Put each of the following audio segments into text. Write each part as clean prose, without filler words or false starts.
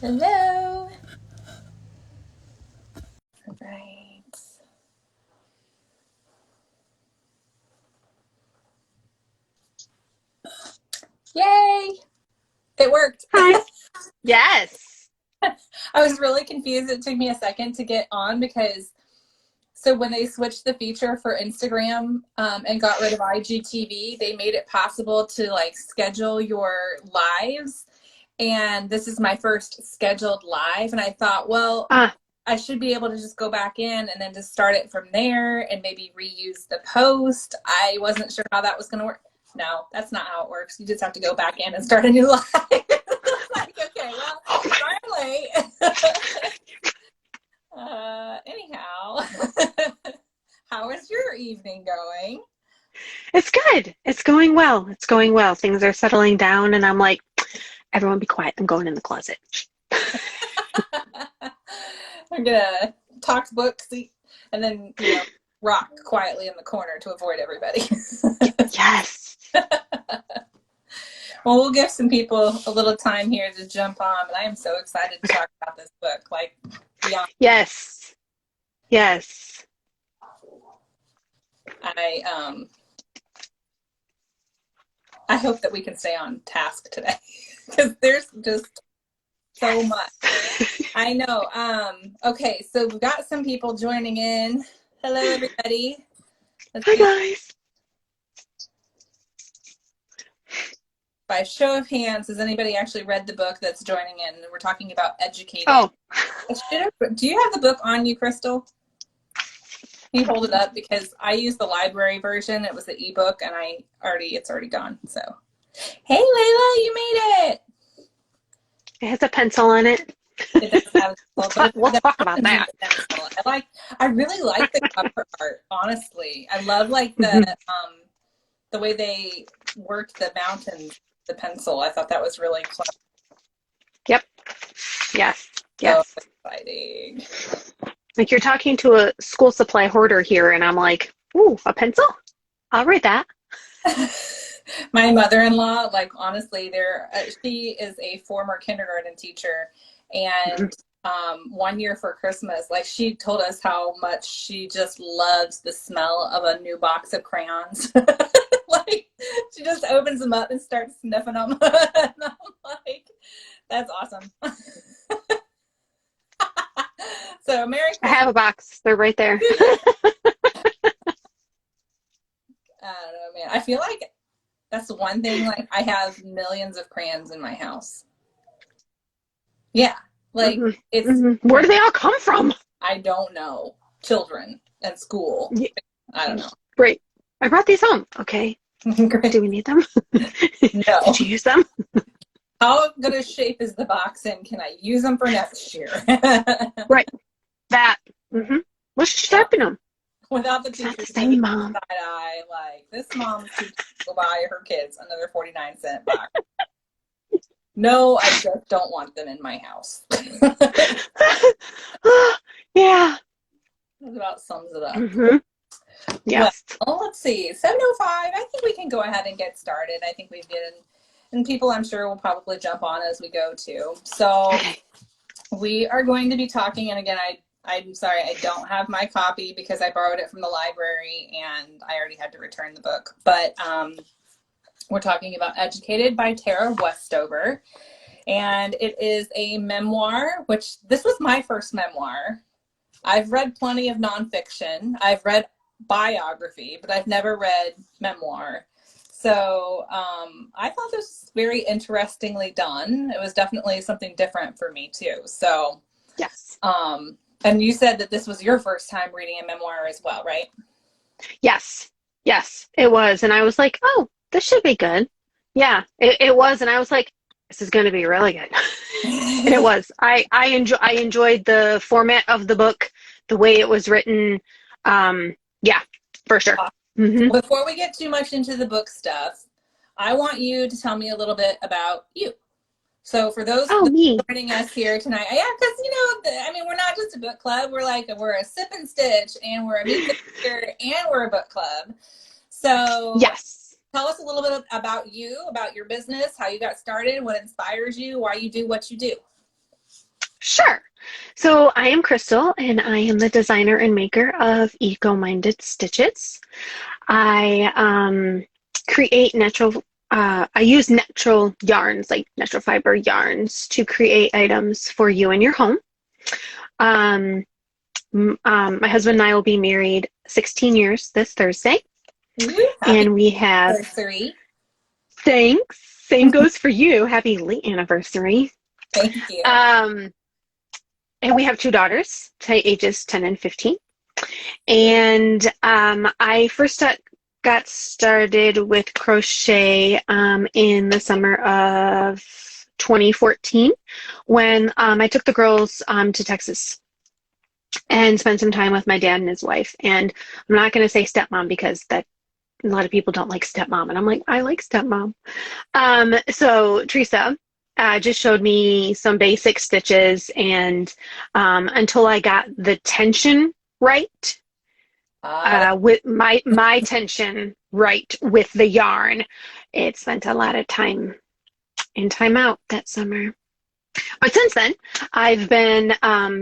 Hello. All right. Yay! It worked. Hi. Yes. I was really confused. It took me a second to get on because when they switched the feature for Instagram and got rid of IGTV, they made it possible to like schedule your lives. And this is my first scheduled live. And I thought, well, I should be able to just go back in and then just start it from there and maybe reuse the post. I wasn't sure how that was going to work. No, that's not how it works. You just have to go back in and start a new live. Like, okay, well, sorry late. Anyhow, how is your evening going? It's good. It's going well. It's going well. Things are settling down, and I'm like, everyone be quiet. I'm going in the closet. I'm gonna talk books and then rock quietly in the corner to avoid everybody. Yes. Well, we'll give some people a little time here to jump on, but I am so excited to talk about this book. Like, beyond. Yes. Yes. I hope that we can stay on task today because there's just so much. I know. Okay, so we've got some people joining in. Hello, everybody. Hi, guys. By show of hands, has anybody actually read the book that's joining in? We're talking about educating. Oh. Do you have the book on you, Krystal? Can you hold it up? Because I used the library version. It was the ebook, and it's already gone. So, hey, Layla, you made it. It has a pencil on it. It does have we'll talk about that. I really like the cover art. Honestly, I love like the way they worked the mountains, the pencil. I thought that was really clever. Yep. Yes. Yes. So exciting. Like you're talking to a school supply hoarder here, and I'm like, ooh, a pencil? I'll read that. My mother-in-law, like honestly, she is a former kindergarten teacher, and one year for Christmas, like she told us how much she just loves the smell of a new box of crayons. Like she just opens them up and starts sniffing them. And I'm like, that's awesome. So Merry Christmas. I have a box. They're right there. I don't know, man. I feel like that's one thing. Like I have millions of crayons in my house. Yeah, like it's. Where do they all come from? I don't know. Children at school. Yeah. I don't know. Great. I brought these home. Okay. Great. Do we need them? No. Did you use them? How good a shape is the box and can I use them for next year? Right. That. Let's sharpen them. Without the teacher. teacher same mom. Side eye, like this mom's teacher will buy her kids another 49-cent box. No, I just don't want them in my house. Yeah. That about sums it up. Yes. Well, let's see. 7:05. I think we can go ahead and get started. I think we've been, and people I'm sure will probably jump on as we go too. So we are going to be talking, and again, I'm sorry, I don't have my copy because I borrowed it from the library and I already had to return the book. But we're talking about Educated by Tara Westover. And it is a memoir, which this was my first memoir. I've read plenty of nonfiction. I've read biography, but I've never read memoir. So I thought this was very interestingly done. It was definitely something different for me too. So yes. And you said that this was your first time reading a memoir as well, right? Yes. Yes, it was. And I was like, oh, this should be good. Yeah, it was. And I was like, this is going to be really good. And it was. I enjoyed the format of the book, the way it was written. Yeah, for sure. Before we get too much into the book stuff, I want you to tell me a little bit about you. So for those joining us here tonight, yeah, because we're not just a book club. We're a sip and stitch, and we're a meet the picture, and we're a book club. So yes, tell us a little bit about you, about your business, how you got started, what inspires you, why you do what you do. Sure. So I am Krystal, and I am the designer and maker of Eco-Minded Stitches. I create I use natural yarns, like natural fiber yarns, to create items for you in your home. My husband and I will be married 16 years this Thursday. Happy And we have, anniversary. thanks, same goes for you. Happy late anniversary. Thank you. And we have two daughters, ages 10 and 15. And I first got started with crochet in the summer of 2014 when I took the girls to Texas and spent some time with my dad and his wife. And I'm not going to say stepmom because that a lot of people don't like stepmom. And I'm like, I like stepmom. So Teresa just showed me some basic stitches, and until I got the tension right, with my tension right with the yarn, it spent a lot of time in time out that summer. But since then, I've been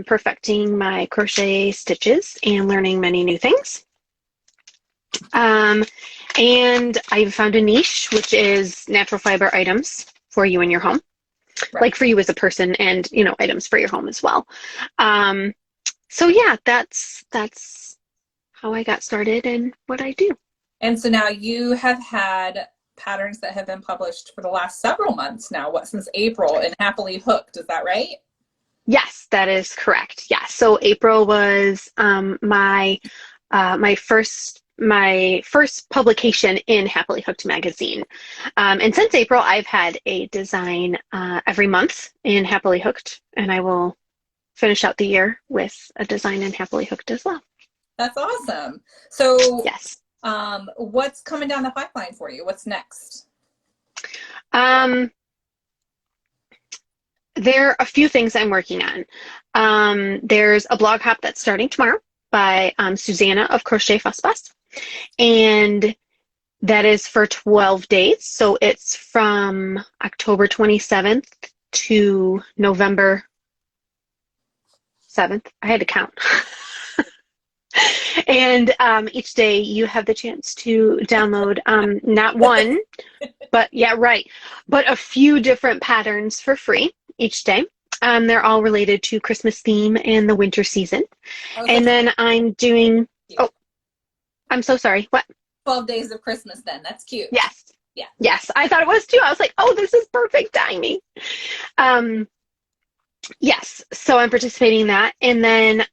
perfecting my crochet stitches and learning many new things. And I've found a niche, which is natural fiber items for you in your home. Right. Like for you as a person, and items for your home as well. So yeah, that's how I got started and what I do. And so now you have had patterns that have been published for the last several months now, since April in Happily Hooked, is that right? Yes, that is correct. Yeah. So April was my first publication in Happily Hooked magazine. And since April, I've had a design every month in Happily Hooked, and I will finish out the year with a design in Happily Hooked as well. That's awesome. So yes. What's coming down the pipeline for you? What's next? There are a few things I'm working on. There's a blog hop that's starting tomorrow by Susanna of Crochet Fuss Bus. And that is for 12 days. So it's from October 27th to November 7th. I had to count. And each day you have the chance to download not one, but a few different patterns for free each day. They're all related to Christmas theme and the winter season. And then I'm doing, I'm so sorry. What? 12 days of Christmas then. That's cute. Yes. Yeah. Yes, I thought it was too. I was like, oh, this is perfect timing. Yes, so I'm participating in that. And then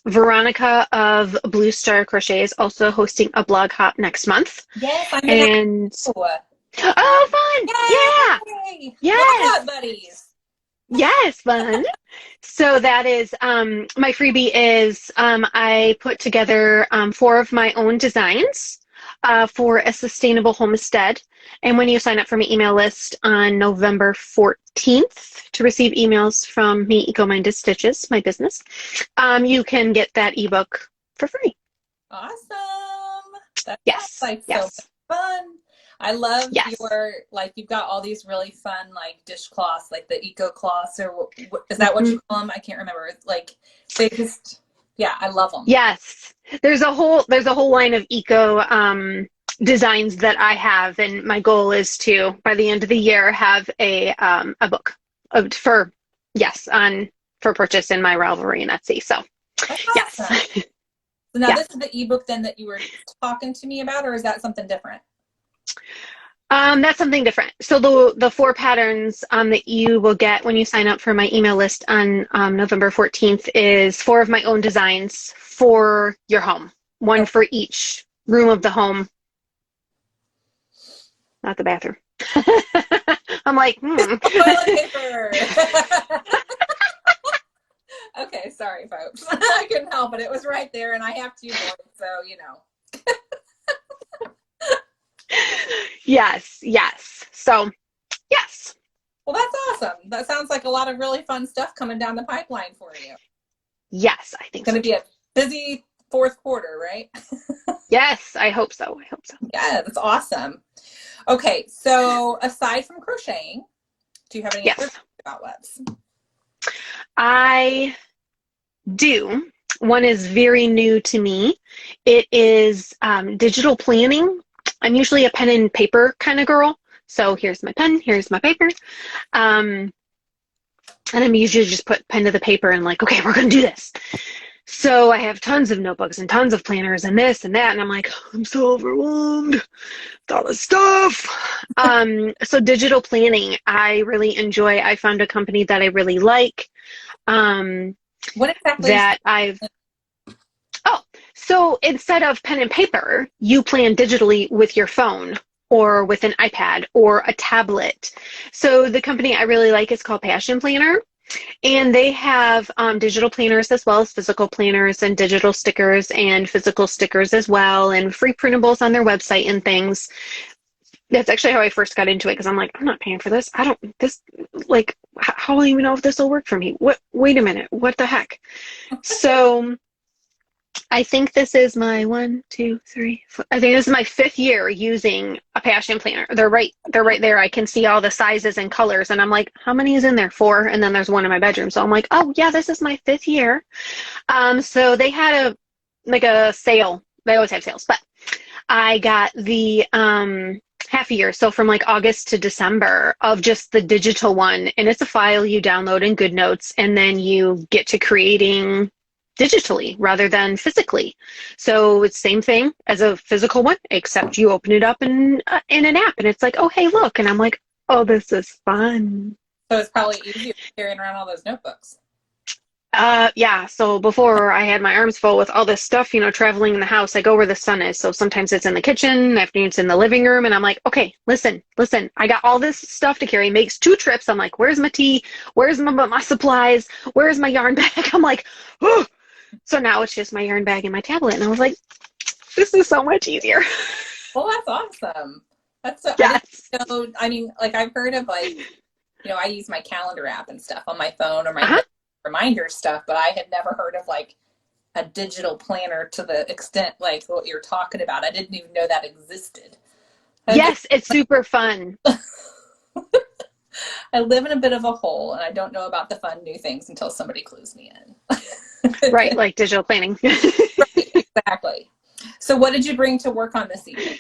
Veronica of Blue Star Crochet is also hosting a blog hop next month. Yes, I'm oh, fun! Yay! Yeah. Yes. Blog hop buddies. Yes, fun. So that is my freebie is I put together 4 of my own designs for a sustainable homestead. And when you sign up for my email list on November 14th to receive emails from me, Eco-Minded Stitches, my business, you can get that ebook for free. Awesome. That yes. sounds like yes. so much fun. I love yes. you've got all these really fun, dishcloths, like the eco cloths, or is that what you call them? I can't remember. They just, I love them. Yes. There's a whole line of eco designs that I have, and my goal is to, by the end of the year, have a book for purchase in my Ravelry and Etsy. So, that's yes. Awesome. So now this is the ebook then that you were talking to me about, or is that something different? That's something different. So the 4 patterns that you will get when you sign up for my email list on November 14th is 4 of my own designs for your home. One for each room of the home. Not the bathroom. I'm like, Toilet paper. Okay, sorry, folks. I couldn't help it. It was right there, and I have 2 boys, so Yes. So, yes. Well, that's awesome. That sounds like a lot of really fun stuff coming down the pipeline for you. Yes, I think it's going to be a busy 4th quarter, right? Yes, I hope so. Yeah, that's awesome. Okay, so aside from crocheting, do you have any other about webs? I do. One is very new to me. It is digital planning. I'm usually a pen and paper kind of girl. So here's my pen, here's my paper. And I'm usually just put pen to the paper and like, okay, we're going to do this. So I have tons of notebooks and tons of planners and this and that. And I'm like, I'm so overwhelmed with all this stuff. So digital planning, I really enjoy. I found a company that I really like. What exactly That I've, oh, so instead of pen and paper, you plan digitally with your phone or with an iPad or a tablet. So the company I really like is called Passion Planner. And they have digital planners as well as physical planners and digital stickers and physical stickers as well and free printables on their website and things. That's actually how I first got into it because I'm like, I'm not paying for this. How will you know if this will work for me? Wait a minute. What the heck? So I think this is my 1, 2, 3, 4. I think this is my 5th year using a Passion Planner. They're right there. I can see all the sizes and colors, and I'm like, how many is in there? 4, and then there's one in my bedroom. So I'm like, oh yeah, this is my 5th year. So they had a sale. They always have sales, but I got the half a year, so from like August to December of just the digital one, and it's a file you download in GoodNotes, and then you get to creating digitally rather than physically. So it's same thing as a physical one, except you open it up in an app and it's like, oh, hey, look. And I'm like, oh, this is fun. So it's probably easier carrying around all those notebooks. Yeah. So before I had my arms full with all this stuff, traveling in the house, I go where the sun is. So sometimes it's in the kitchen, afternoon it's in the living room. And I'm like, okay, listen, I got all this stuff to carry. Makes 2 trips. I'm like, where's my tea? Where's my supplies? Where's my yarn bag? I'm like, oh. So now it's just my yarn bag and my tablet. And I was like, this is so much easier. Well, that's awesome. That's so, yes. I mean, like I've heard of I use my calendar app and stuff on my phone or my reminder stuff, but I had never heard of like a digital planner to the extent like what you're talking about. I didn't even know that existed. Yes, it's super fun. I live in a bit of a hole and I don't know about the fun new things until somebody clues me in. Right, like digital planning. Right, exactly. So what did you bring to work on this evening?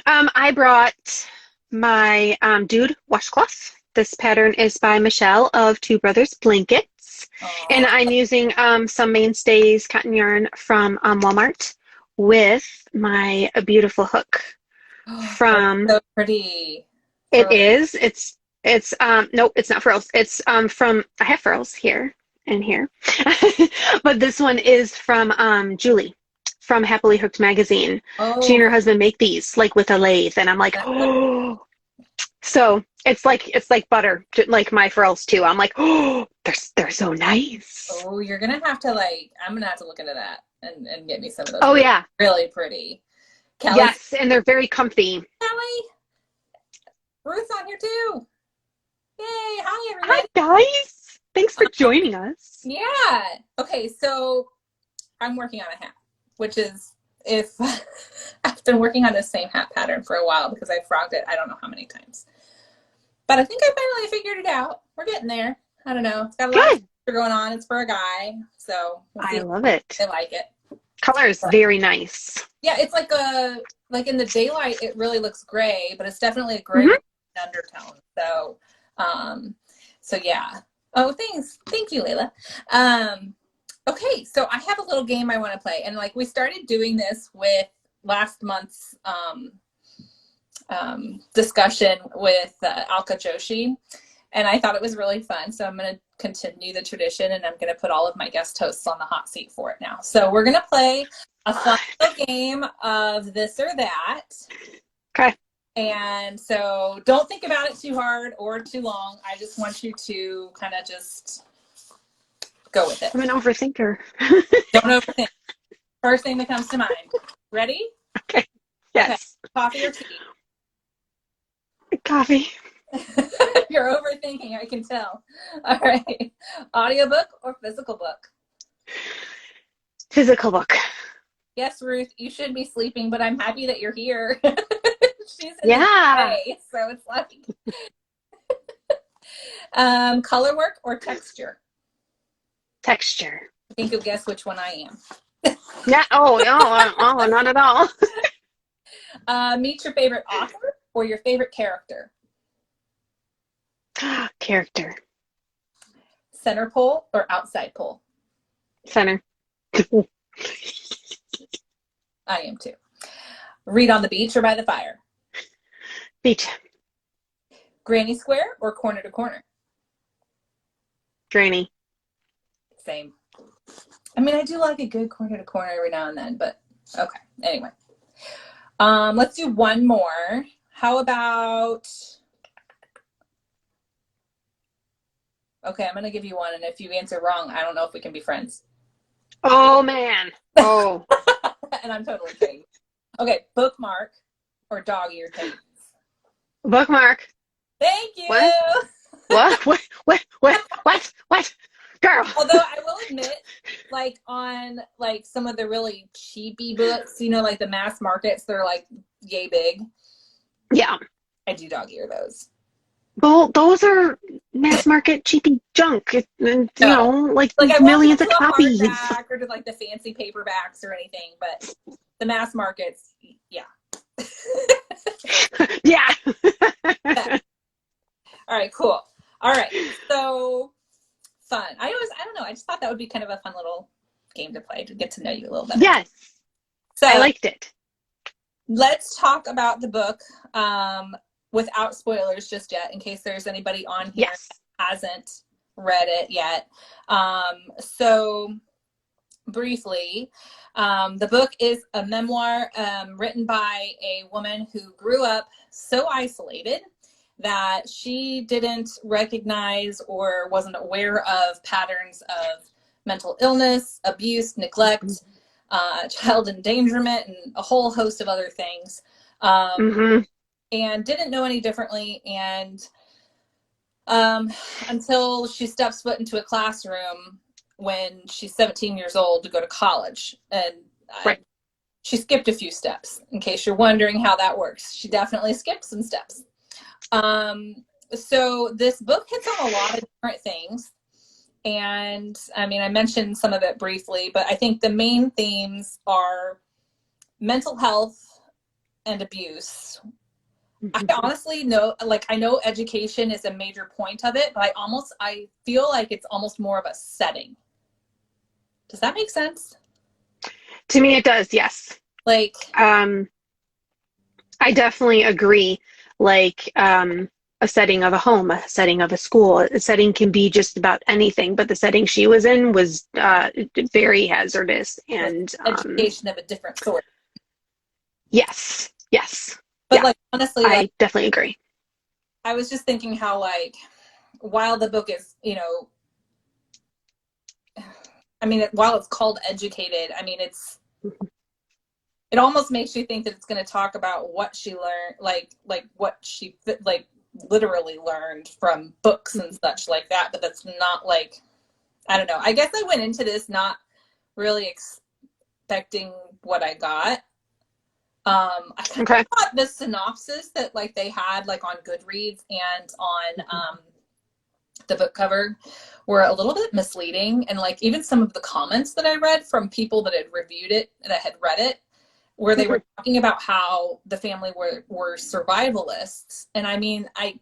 I brought my Dude washcloth. This pattern is by Michelle of Two Brothers Blankets. Aww. And I'm using some Mainstays cotton yarn from Walmart with my beautiful hook from... That's so pretty. It is. It's nope, it's not frills. It's from, I have frills here and here. But this one is from Julie from Happily Hooked magazine. Oh. She and her husband make these like with a lathe, and I'm like, oh. So it's like butter, like my frills too. I'm like, oh, they're so nice. Oh, you're gonna have to I'm gonna have to look into that and get me some of those. Oh yeah, really pretty. Kelly, yes, and they're very comfy. Kelly, Ruth's on here too. Yay! Hi everybody. Hi guys. Thanks for joining us. Yeah. Okay, so I'm working on a hat, which is I've been working on the same hat pattern for a while because I frogged it I don't know how many times. But I think I finally figured it out. We're getting there. I don't know. It's got a lot of going on. It's for a guy. So I love it. I like it. Color is very nice. Yeah, it's like in the daylight it really looks gray, but it's definitely a gray undertone. So yeah. Oh, thanks. Thank you, Layla. Okay, so I have a little game I want to play. And we started doing this with last month's discussion with Alka Joshi. And I thought it was really fun. So I'm going to continue the tradition and I'm going to put all of my guest hosts on the hot seat for it now. So we're going to play a fun little game of this or that. Okay. And so don't think about it too hard or too long. I just want you to kind of just go with it. I'm an overthinker. Don't overthink. First thing that comes to mind. Ready? Okay. Yes. Okay. Coffee or tea? Coffee. You're overthinking, I can tell. All right. Audiobook or physical book? Physical book. Yes, Ruth, you should be sleeping, but I'm happy that you're here. She's in yeah. the day, so it's like Color work or texture? Texture. I think you'll guess which one I am. Yeah. Oh, not at all. Meet your favorite author or your favorite character? Character. Center pole or outside pole? Center. I am too. Read on the beach or by the fire? Beach. Granny square or corner to corner? Granny. Same. I mean, I do like a good corner to corner every now and then, but okay. Anyway. Let's do one more. How about... Okay, I'm going to give you one, and if you answer wrong, I don't know if we can be friends. Oh, man. Oh. And I'm totally kidding. Okay, bookmark or dog ear things? Bookmark. Thank you. What? Girl. Although I will admit, like on like some of the really cheapy books, you know, like the mass markets, they're like yay big. Yeah. I do dog ear those. Well, those are mass market cheapy junk. You know, like I millions of won't copies. Hardback or to like the fancy paperbacks or anything, but the mass markets, yeah. Yeah. All right, cool. All right, so fun. I don't know. I just thought that would be kind of a fun little game to play to get to know you a little better. Yes. So I liked it. Let's talk about the book without spoilers just yet, in case there's anybody on here that hasn't read it yet. So briefly, the book is a memoir written by a woman who grew up so isolated that she didn't recognize or wasn't aware of patterns of mental illness, abuse, neglect, child endangerment, and a whole host of other things. And didn't know any differently. And until she steps foot into a classroom when she's 17 years old to go to college. And she skipped a few steps, in case you're wondering how that works. She definitely skipped some steps. So this book hits on a lot of different things. And I mean, I mentioned some of it briefly, but I think the main themes are mental health and abuse. I honestly know, like, I know education is a major point of it, but I feel like it's almost more of a setting. Does that make sense? To me, it does. Yes. Like, I definitely agree. Like, a setting of a home, a setting of a school, a setting can be just about anything, but the setting she was in was very hazardous and education of a different sort. Yes. But like, honestly, I definitely agree. I was just thinking how, like, while the book is, you know, I mean, while it's called Educated, I mean, it almost makes you think that it's going to talk about what she learned, like what she literally learned from books and such like that. But that's not, like, I don't know. I guess I went into this not really expecting what I got. I kind of thought the synopsis that like they had like on Goodreads and on the book cover were a little bit misleading, and like even some of the comments that I read from people that had reviewed it, that had read it, where they were talking about how the family were survivalists. And I mean, I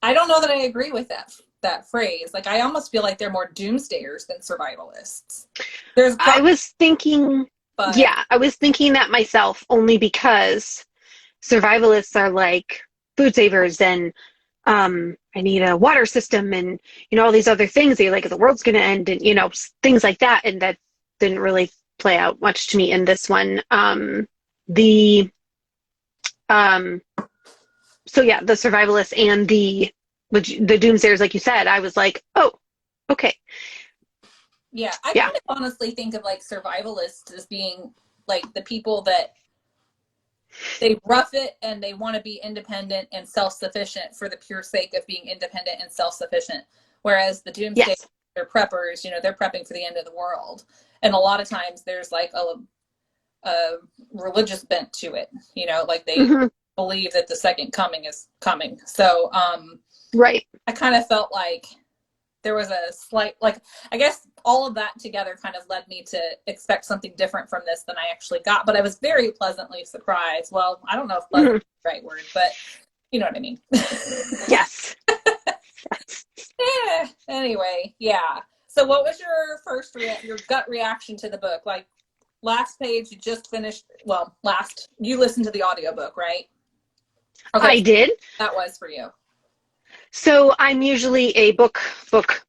don't know that I agree with that phrase. Like, I almost feel like they're more doomsdayers than survivalists. I was thinking that myself, only because survivalists are like food savers and I need a water system and, you know, all these other things. They like the world's going to end and, you know, things like that. And that didn't really play out much to me in this one. The survivalists and the doomsayers, like you said, I was like, oh, okay. Yeah, I kind of honestly think of like survivalists as being like the people that they rough it and they want to be independent and self-sufficient for the pure sake of being independent and self-sufficient. Whereas the doomsday, they're preppers, you know, they're prepping for the end of the world. And a lot of times there's like a religious bent to it, you know, like they believe that the second coming is coming. So Right. I kind of felt like there was a slight, like, I guess all of that together kind of led me to expect something different from this than I actually got. But I was very pleasantly surprised. Well, I don't know if pleasant is the right word, but you know what I mean. Yes. Anyway, yeah. So what was your first, your gut reaction to the book? Like, last page, you just finished, well, you listened to the audiobook, right? Okay. I did. That was for you. So I'm usually a book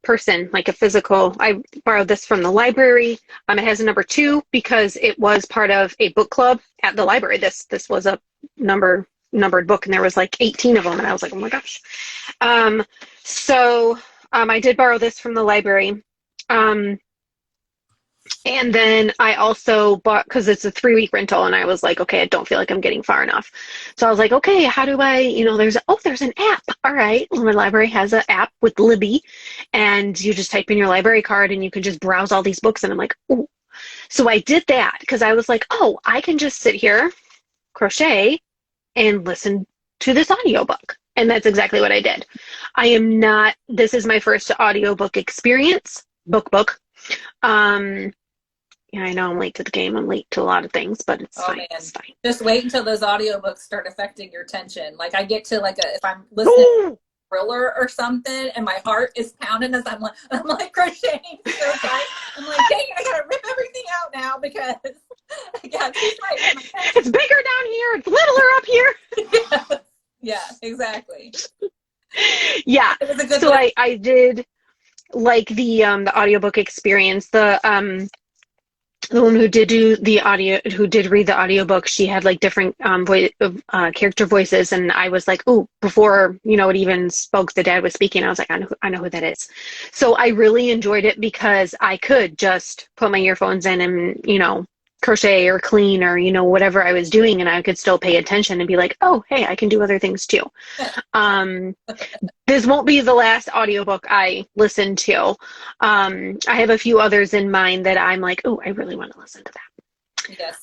person, like a physical. I borrowed this from the library. It has a number 2 because it was part of a book club at the library. This was a numbered book, and there was like 18 of them, and I was like, oh my gosh. So I did borrow this from the library. And then I also bought, because it's a 3-week rental, and I was like, okay, I don't feel like I'm getting far enough. So I was like, okay, how do I, there's an app. All right. Well, my library has an app with Libby, and you just type in your library card and you can just browse all these books. And I'm like, oh. So I did that because I was like, oh, I can just sit here, crochet, and listen to this audiobook. And that's exactly what I did. This is my first audiobook experience, book. Yeah, I know I'm late to the game. I'm late to a lot of things, but it's fine. Man. It's fine. Just wait until those audiobooks start affecting your tension. Like, I get to if I'm listening to a thriller or something, and my heart is pounding as I'm like crocheting so tight. I'm like, dang, I gotta rip everything out now because I got too tight. It's bigger down here. It's littler up here. Yeah, exactly. Yeah. It was a good so I did like the audiobook experience. The one who did read the audiobook, she had like different character voices, and I was like, oh, before it even spoke, the dad was speaking. I was like, I know who that is. So I really enjoyed it because I could just put my earphones in and crochet or clean or whatever I was doing, and I could still pay attention and be like, oh, hey, I can do other things too. This won't be the last audiobook I listen to. I have a few others in mind that I'm like, oh, I really want to listen to that. Yeah,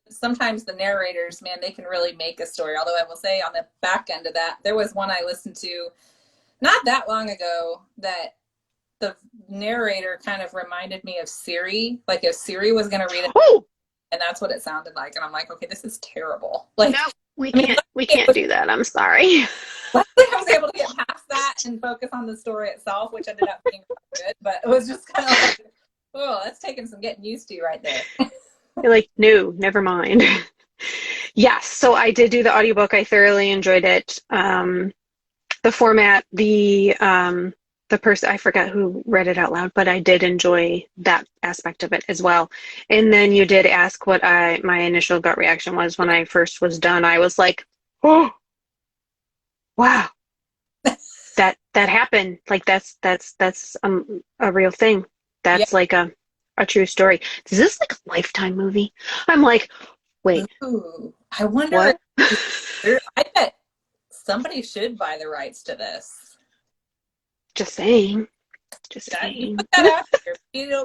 sometimes the narrators, man, they can really make a story. Although I will say, on the back end of that, there was one I listened to not that long ago that the narrator kind of reminded me of Siri. Like, if Siri was going to read it, and that's what it sounded like. And I'm like, okay, this is terrible. Like, no, we can't do that. I'm sorry. Luckily, I was able to get past that and focus on the story itself, which ended up being good. But it was just kind of like, oh, that's taking some getting used to right there. You're like, no, never mind. Yes, so I did do the audiobook. I thoroughly enjoyed it. The format, the person, I forgot who read it out loud, but I did enjoy that aspect of it as well. And then you did ask what my initial gut reaction was when I first was done. I was like, oh, wow, that happened. Like, that's a real thing. That's like a true story. Is this like a Lifetime movie? I'm like, wait. Ooh, I wonder. I bet somebody should buy the rights to this. Just saying. You put that out there.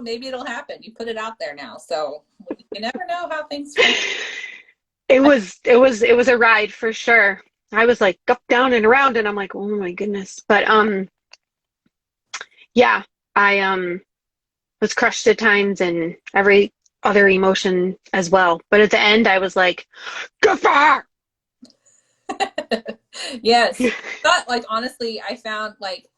Maybe it'll happen. You put it out there now, so you never know how things go. It was a ride for sure. I was like up, down, and around, and I'm like, oh my goodness. But yeah, I was crushed at times, and every other emotion as well. But at the end, I was like, go far. Yes, but like, honestly, I found, like,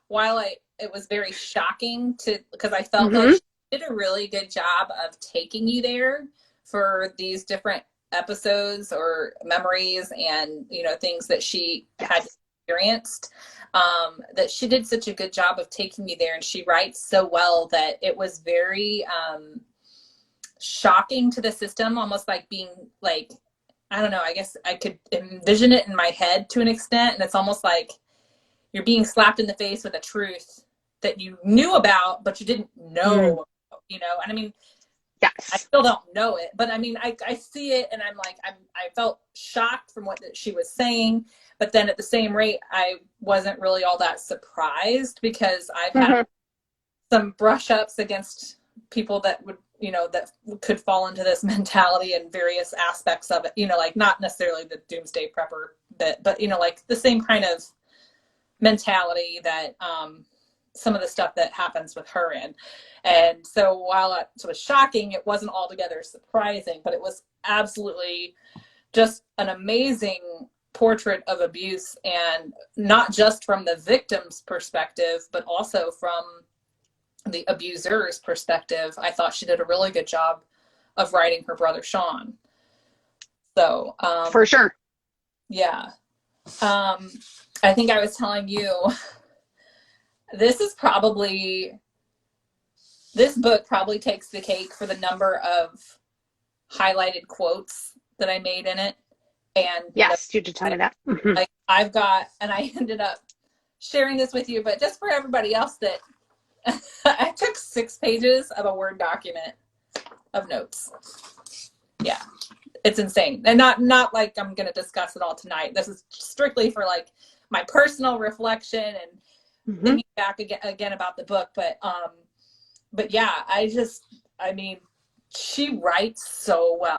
while it was very shocking because I felt like she did a really good job of taking you there for these different episodes or memories and things that she had experienced, that she did such a good job of taking you there, and she writes so well that it was very shocking to the system, almost like being like, I don't know, I guess I could envision it in my head to an extent, and it's almost like you're being slapped in the face with a truth that you knew about, but you didn't know, and I mean, yes, I still don't know it, but I mean, I see it, and I'm like, I felt shocked from what she was saying, but then at the same rate, I wasn't really all that surprised because I've had some brush ups against people that would you know, that could fall into this mentality and various aspects of it, you know, like not necessarily the doomsday prepper bit, but, you know, like the same kind of mentality that some of the stuff that happens with her in. And so while it was shocking, it wasn't altogether surprising, but it was absolutely just an amazing portrait of abuse, and not just from the victim's perspective, but also from the abuser's perspective. I thought she did a really good job of writing her brother Sean. So for sure. Yeah. I think I was telling you, this book probably takes the cake for the number of highlighted quotes that I made in it. And yes, you did tell me that. Like I've got, and I ended up sharing this with you, but just for everybody else, that I took 6 pages of a Word document of notes. Yeah, it's insane. And not like I'm going to discuss it all tonight. This is strictly for like my personal reflection and thinking back again about the book. But yeah, I mean, she writes so well.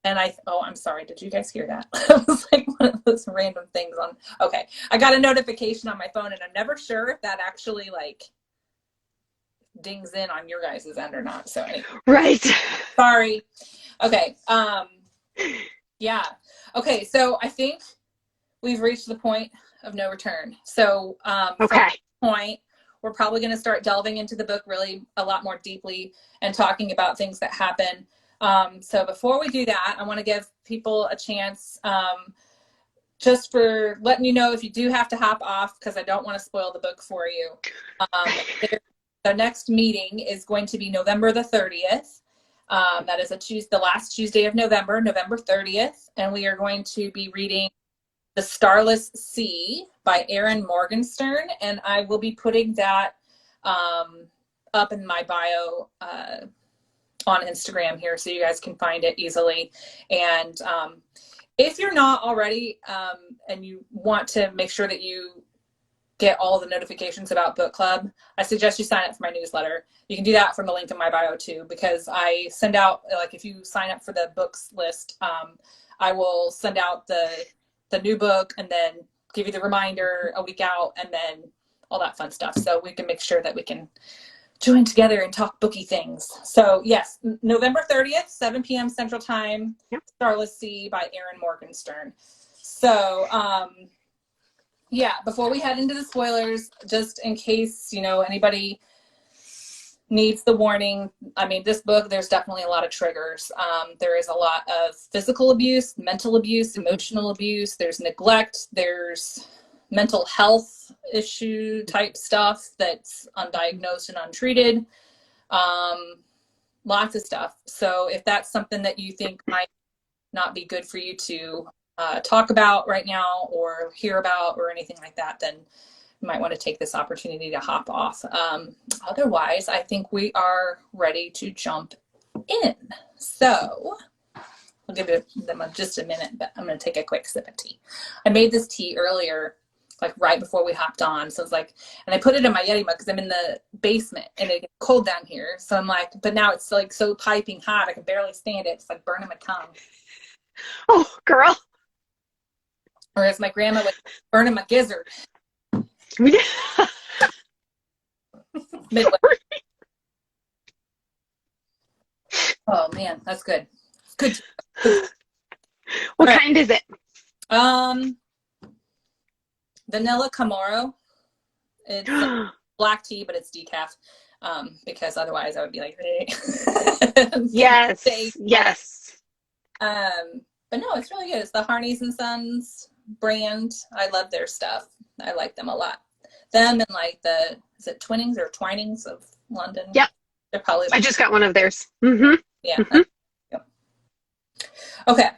And I'm sorry, did you guys hear that? It was like one of those random things on, okay. I got a notification on my phone, and I'm never sure if that actually like dings in on your guys' end or not. So anyway. Right. Sorry. Okay. Yeah. Okay. So I think we've reached the point of no return. So from this point, we're probably going to start delving into the book really a lot more deeply and talking about things that happen. So before we do that, I want to give people a chance, just for letting you know if you do have to hop off, because I don't want to spoil the book for you. The next meeting is going to be November the 30th. That is the last Tuesday of November, November 30th. And we are going to be reading The Starless Sea by Erin Morgenstern. And I will be putting that up in my bio on Instagram here, so you guys can find it easily. And if you're not already, and you want to make sure that you get all the notifications about book club, I suggest you sign up for my newsletter. You can do that from the link in my bio too, because I send out, like, if you sign up for the books list, I will send out the new book and then give you the reminder a week out, and then all that fun stuff. So we can make sure that we can join together and talk booky things. So yes, November 30th, 7 p.m. Central Time, Starless Sea by Erin Morgenstern. So yeah, before we head into the spoilers, just in case, you know, anybody needs the warning, I mean, this book, there's definitely a lot of triggers. There is a lot of physical abuse, mental abuse, emotional abuse, there's neglect, there's mental health issue type stuff that's undiagnosed and untreated, lots of stuff. So if that's something that you think might not be good for you to talk about right now or hear about or anything like that, then you might want to take this opportunity to hop off. Otherwise, I think we are ready to jump in. So I'll give them just a minute, but I'm going to take a quick sip of tea. I made this tea earlier, like right before we hopped on. So it's like, and I put it in my Yeti mug because I'm in the basement and it gets cold down here. So I'm like, but now it's like so piping hot, I can barely stand it. It's like burning my tongue. Oh, girl. Or as my grandma would, burning my gizzard. Oh man, that's good. Good. What kind is it? Vanilla Chamorro. It's black tea, but it's decaf. Because otherwise I would be like, hey. Yes. Yes. But no, it's really good. It's the Harneys and Sons brand. I love their stuff. I like them a lot. Them and like is it Twinnings or Twinings of London? Yep. They're probably. I just got one of theirs. Mm-hmm. Yeah. Mm-hmm. Okay.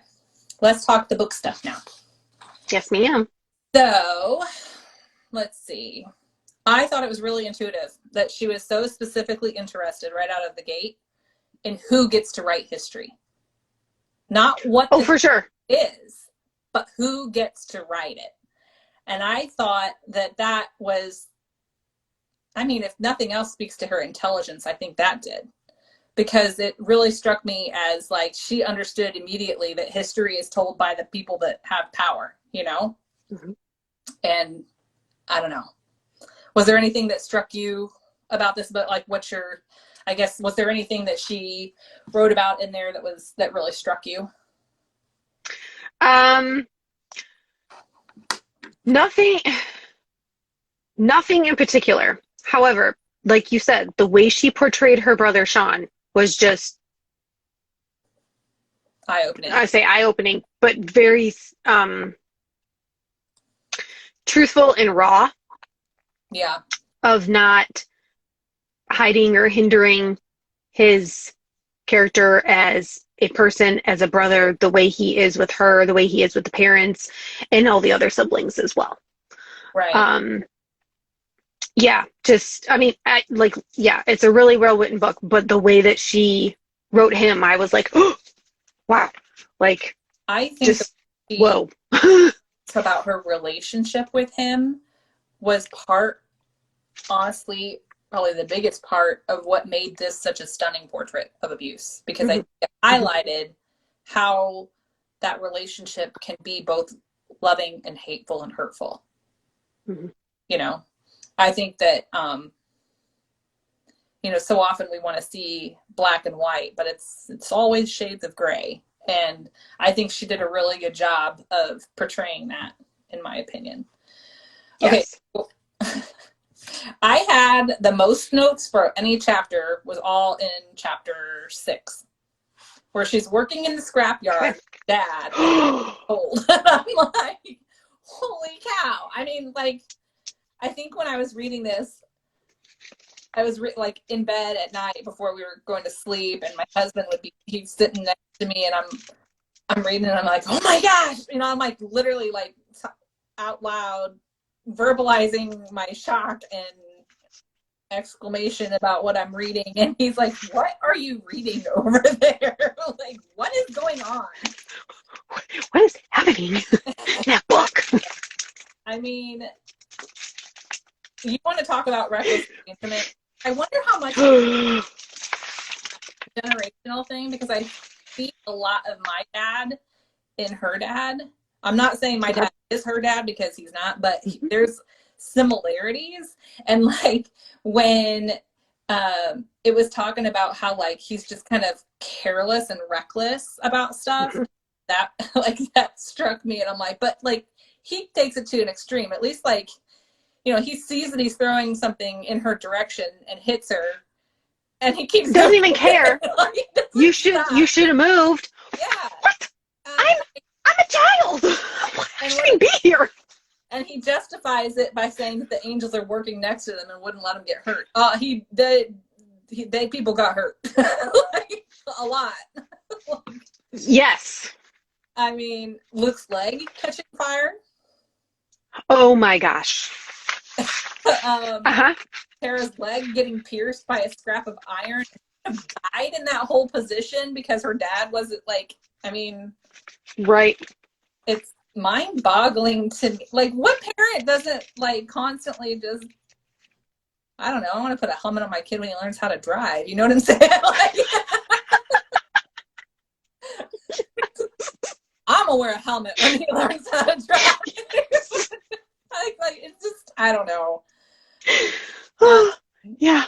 Let's talk the book stuff now. Yes, ma'am. So let's see. I thought it was really intuitive that she was so specifically interested right out of the gate in who gets to write history. Not what for sure is, but who gets to write it. And I thought that was, I mean, if nothing else speaks to her intelligence, I think that did. because it really struck me as like she understood immediately that history is told by the people that have power, you know? Mm-hmm. And I don't know. Was there anything that struck you about this? But like, I guess, was there anything that she wrote about in there that really struck you? Nothing, nothing in particular. However, like you said, the way she portrayed her brother Sean was just, Eye-opening. I say eye-opening, but very truthful and raw. Yeah. Of not hiding or hindering his character as a person, as a brother, the way he is with her, the way he is with the parents, and all the other siblings as well. Right. Yeah, just, I mean, it's a really well-written book, but the way that she wrote him, I was like, oh, wow. Like, I think just, whoa. about her relationship with him was honestly, probably the biggest part of what made this such a stunning portrait of abuse, because I think it highlighted how that relationship can be both loving and hateful and hurtful. Mm-hmm. You know, I think that, so often we want to see black and white, but it's always shades of gray. And I think she did a really good job of portraying that, in my opinion. Yes. Okay. I had the most notes for any chapter was all in chapter 6, where she's working in the scrapyard. Dad, old. I'm like, holy cow! I mean, like, I think when I was reading this, I was like in bed at night before we were going to sleep, and my husband he's sitting next to me, and I'm reading, and I'm like, oh my gosh, I'm like literally like out loud verbalizing my shock and exclamation about what I'm reading, and he's like, what are you reading over there? Like, what is going on? What is happening in that book? I mean, you want to talk about reckless intimate? I wonder how much generational thing, because I see a lot of my dad in her dad. I'm not saying my dad is her dad, because he's not, but there's similarities. And like when it was talking about how like he's just kind of careless and reckless about stuff, that struck me, and I'm like, but like he takes it to an extreme. At least like, he sees that he's throwing something in her direction and hits her, and he keeps doesn't even care. Like, you should have moved. Yeah. What? I'm a child. I shouldn't be here. And he justifies it by saying that the angels are working next to them and wouldn't let him get hurt. People got hurt. Like, a lot. Yes. I mean, Luke's leg catching fire. Oh my gosh. Tara's leg getting pierced by a scrap of iron. Died in that whole position because her dad wasn't like, I mean, right. It's mind-boggling to me. Like, what parent doesn't like constantly just, I don't know, I want to put a helmet on my kid when he learns how to drive. You know what I'm saying? Like, I'm gonna wear a helmet when he learns how to drive. like it's just, I don't know. Yeah.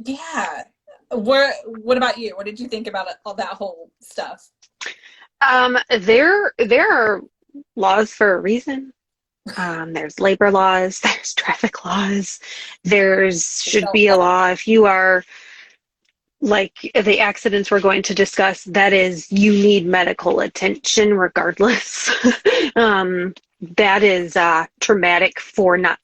Yeah. What about you? What did you think about all that whole stuff? There are laws for a reason. There's labor laws, there's traffic laws, should be a law if you are like the accidents we're going to discuss, that is, you need medical attention regardless. That is traumatic for not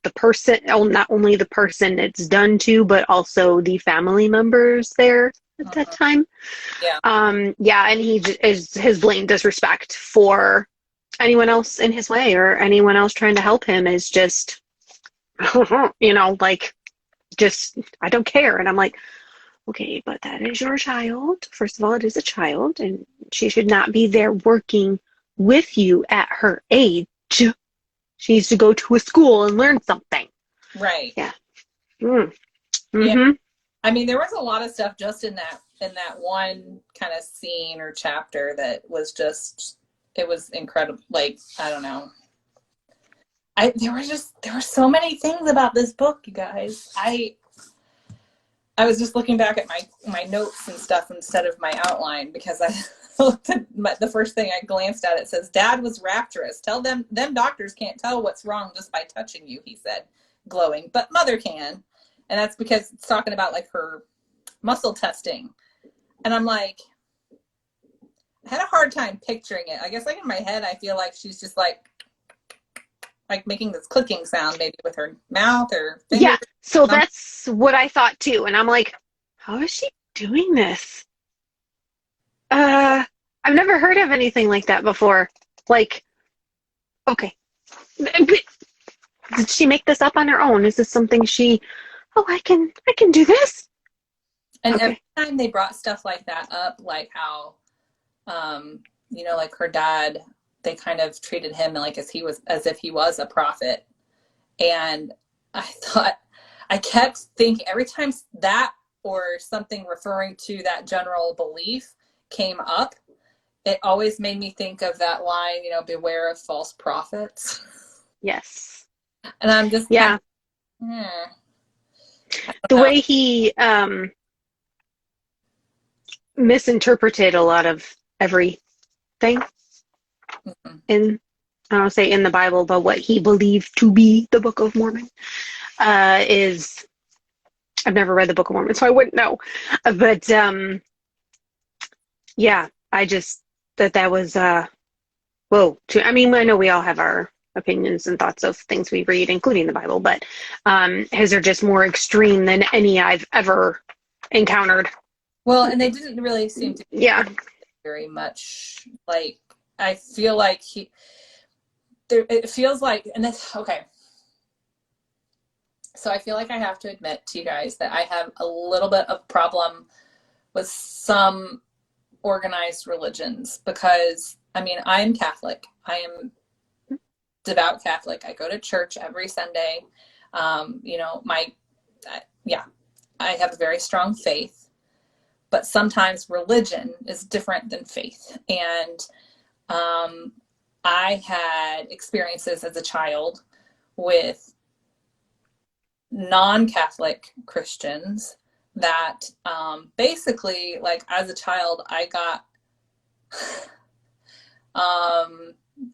only the person it's done to, but also the family members there at that time. Yeah. And he is his blatant disrespect for anyone else in his way or anyone else trying to help him is just, like, just, I don't care. And I'm like, okay, but that is your child. First of all, it is a child, and she should not be there working with you at her age. She needs to go to a school and learn something. Right. Yeah. Yeah. I mean, there was a lot of stuff just in that in that one kind of scene or chapter that was just, it was incredible. Like, I don't know. There were so many things about this book, you guys. I was just looking back at my notes and stuff instead of my outline, because I looked at the first thing I glanced at, it says, Dad was rapturous. Tell them doctors can't tell what's wrong just by touching you, he said, glowing. But Mother can. And that's because it's talking about like her muscle testing. And I'm like, I had a hard time picturing it. I guess like in my head, I feel like she's just like making this clicking sound maybe with her mouth or fingers. Yeah, so that's what I thought too. And I'm like, how is she doing this? I've never heard of anything like that before. Like, okay. Did she make this up on her own? Is this something I can do this? And okay. Every time they brought stuff like that up, like how, like her dad, they kind of treated him like as if he was a prophet. And I kept thinking every time that or something referring to that general belief came up, it always made me think of that line, beware of false prophets. Yes. And I'm just, yeah. The way he misinterpreted a lot of everything in, I don't say in the Bible, but what he believed to be the Book of Mormon is, I've never read the Book of Mormon, so I wouldn't know. But yeah, I just that was whoa. I mean, I know we all have our opinions and thoughts of things we read, including the Bible, but his are just more extreme than any I've ever encountered. Well, and they didn't really seem to be very much. Like, I feel like it feels like, and that's okay. So I feel like I have to admit to you guys that I have a little bit of problem with some organized religions, because I mean, I am Catholic. I am devout Catholic. I go to church every Sunday. I have a very strong faith, but sometimes religion is different than faith. And I had experiences as a child with non-Catholic Christians that basically, like, as a child, I got, I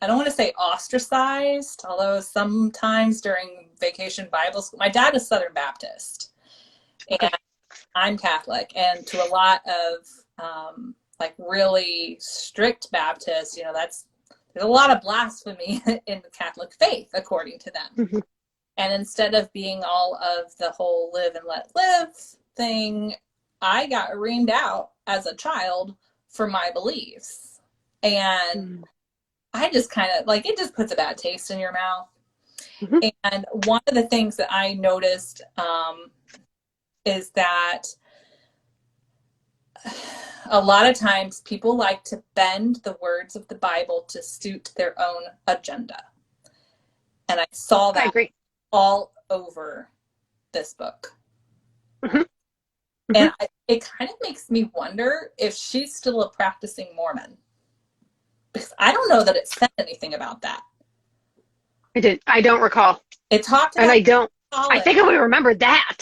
don't want to say ostracized, although sometimes during vacation Bible school, my dad is Southern Baptist, and I'm Catholic, and to a lot of really strict Baptists, there's a lot of blasphemy in the Catholic faith, according to them. Mm-hmm. And instead of being all of the whole live and let live thing, I got reamed out as a child for my beliefs. And I just kind of, it just puts a bad taste in your mouth. Mm-hmm. And one of the things that I noticed is that a lot of times people like to bend the words of the Bible to suit their own agenda. And I saw that all over this book. Mm-hmm. Mm-hmm. And it kind of makes me wonder if she's still a practicing Mormon. Because I don't know that it said anything about that. I don't recall. It talked about, and I think I would remember that.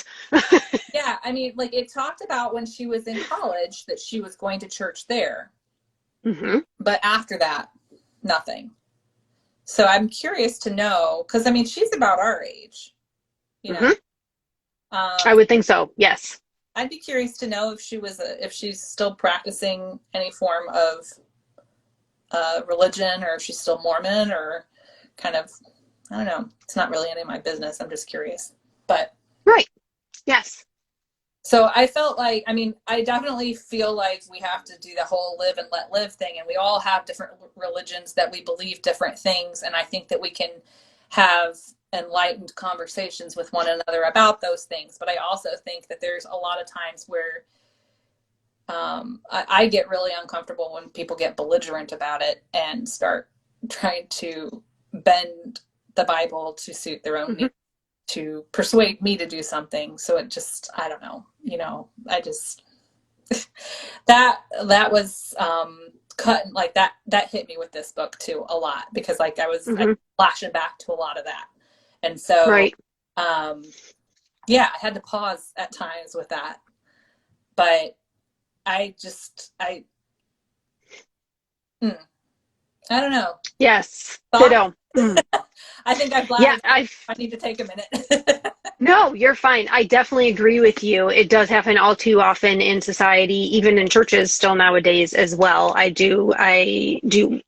Yeah, I mean, it talked about when she was in college that she was going to church there. Mm-hmm. But after that, nothing. So I'm curious to know, because I mean, she's about our age, Mm-hmm. I would think so. Yes. I'd be curious to know if she's still practicing any form of religion, or if she's still Mormon, or kind of, I don't know. It's not really any of my business. I'm just curious. But right. Yes. So I felt like, I mean, I definitely feel like we have to do the whole live and let live thing. And we all have different religions that we believe different things. And I think that we can have enlightened conversations with one another about those things. But I also think that there's a lot of times where I get really uncomfortable when people get belligerent about it and start trying to bend the Bible to suit their own needs, to persuade me to do something. So it just, I don't know, that was cut like that hit me with this book too a lot, because like I flashing back to a lot of that. And so Right. yeah, I had to pause at times with that. But I just I don't know. Yes. Thoughts? Ditto. I think I Yeah, blatted. I need to take a minute. no, you're fine. I definitely agree with you. It does happen all too often in society, even in churches still nowadays as well. I do.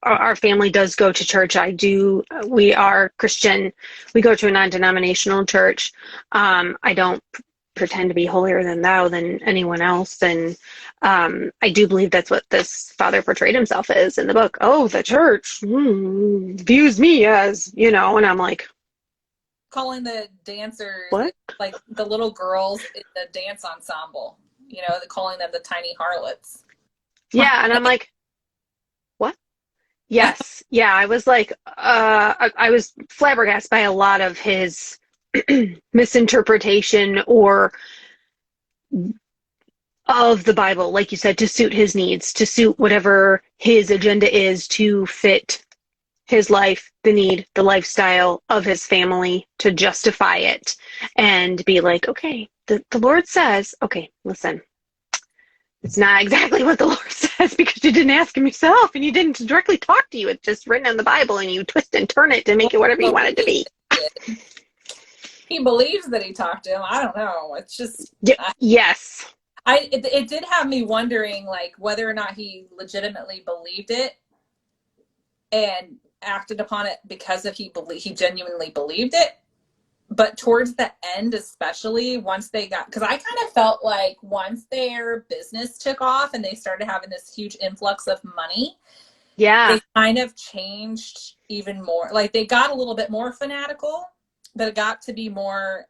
Our family does go to church. I do. We are Christian. We go to a non-denominational church. I don't pretend to be holier than thou than anyone else. And I do believe that's what this father portrayed himself as in the book. Oh, the church views me as, and I'm like, Calling the dancers, what? like the little girls in the dance ensemble, calling them the tiny harlots. Yeah, and I'm like, what? Yes. Yeah, I was like, I was flabbergasted by a lot of his misinterpretation or of the Bible, like you said, to suit his needs, to suit whatever his agenda is, to fit his life, the need, the lifestyle of his family, to justify it and be like, okay, the Lord says, okay, listen, it's not exactly what the Lord says because you didn't ask him yourself and you didn't directly talk to you. It's just written in the Bible and you twist and turn it to make it whatever you want it to be. He believes that he talked to him. I don't know. It's just yes. It did have me wondering, like, whether or not he legitimately believed it and acted upon it because he genuinely believed it. But towards the end, especially once they got, because I kind of felt like once their business took off and they started having this huge influx of money, they kind of changed even more. Like they got a little bit more fanatical, but it got to be more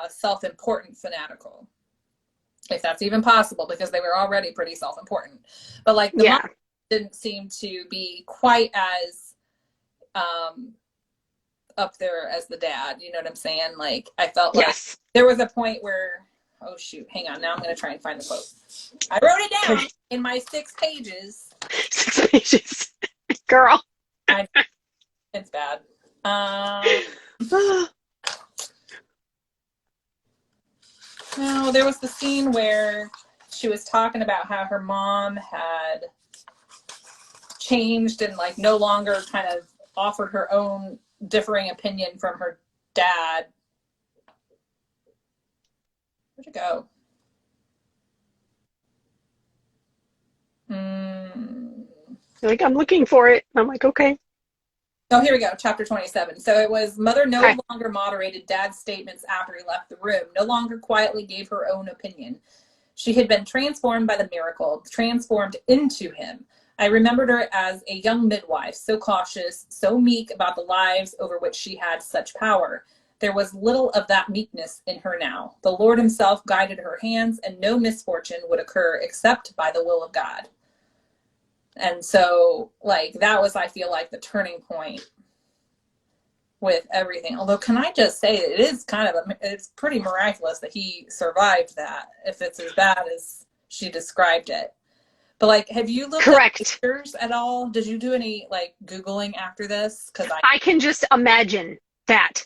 self-important fanatical, if that's even possible, because they were already pretty self-important. But like the mom didn't seem to be quite as up there as the dad, you know what I'm saying? Like I felt like there was a point where, oh shoot, hang on, now I'm going to try and find the quote. I wrote it down in my 6 pages. 6 pages. Girl. It's bad. No, there was the scene where she was talking about how her mom had changed and like no longer kind of offered her own differing opinion from her dad. Where'd it go? Like, I'm looking for it. I'm like, okay. Oh, here we go. Chapter 27. So it was, mother no longer moderated dad's statements after he left the room, no longer quietly gave her own opinion. She had been transformed by the miracle, transformed into him. I remembered her as a young midwife, so cautious, so meek about the lives over which she had such power. There was little of that meekness in her now. The Lord himself guided her hands, and no misfortune would occur except by the will of God. And so, like, that was, I feel like, the turning point with everything. Although, can I just say, it is kind of, it's pretty miraculous that he survived that, if it's as bad as she described it. But, like, have you looked at pictures at all? Did you do any, like, Googling after this? Because I can just imagine that.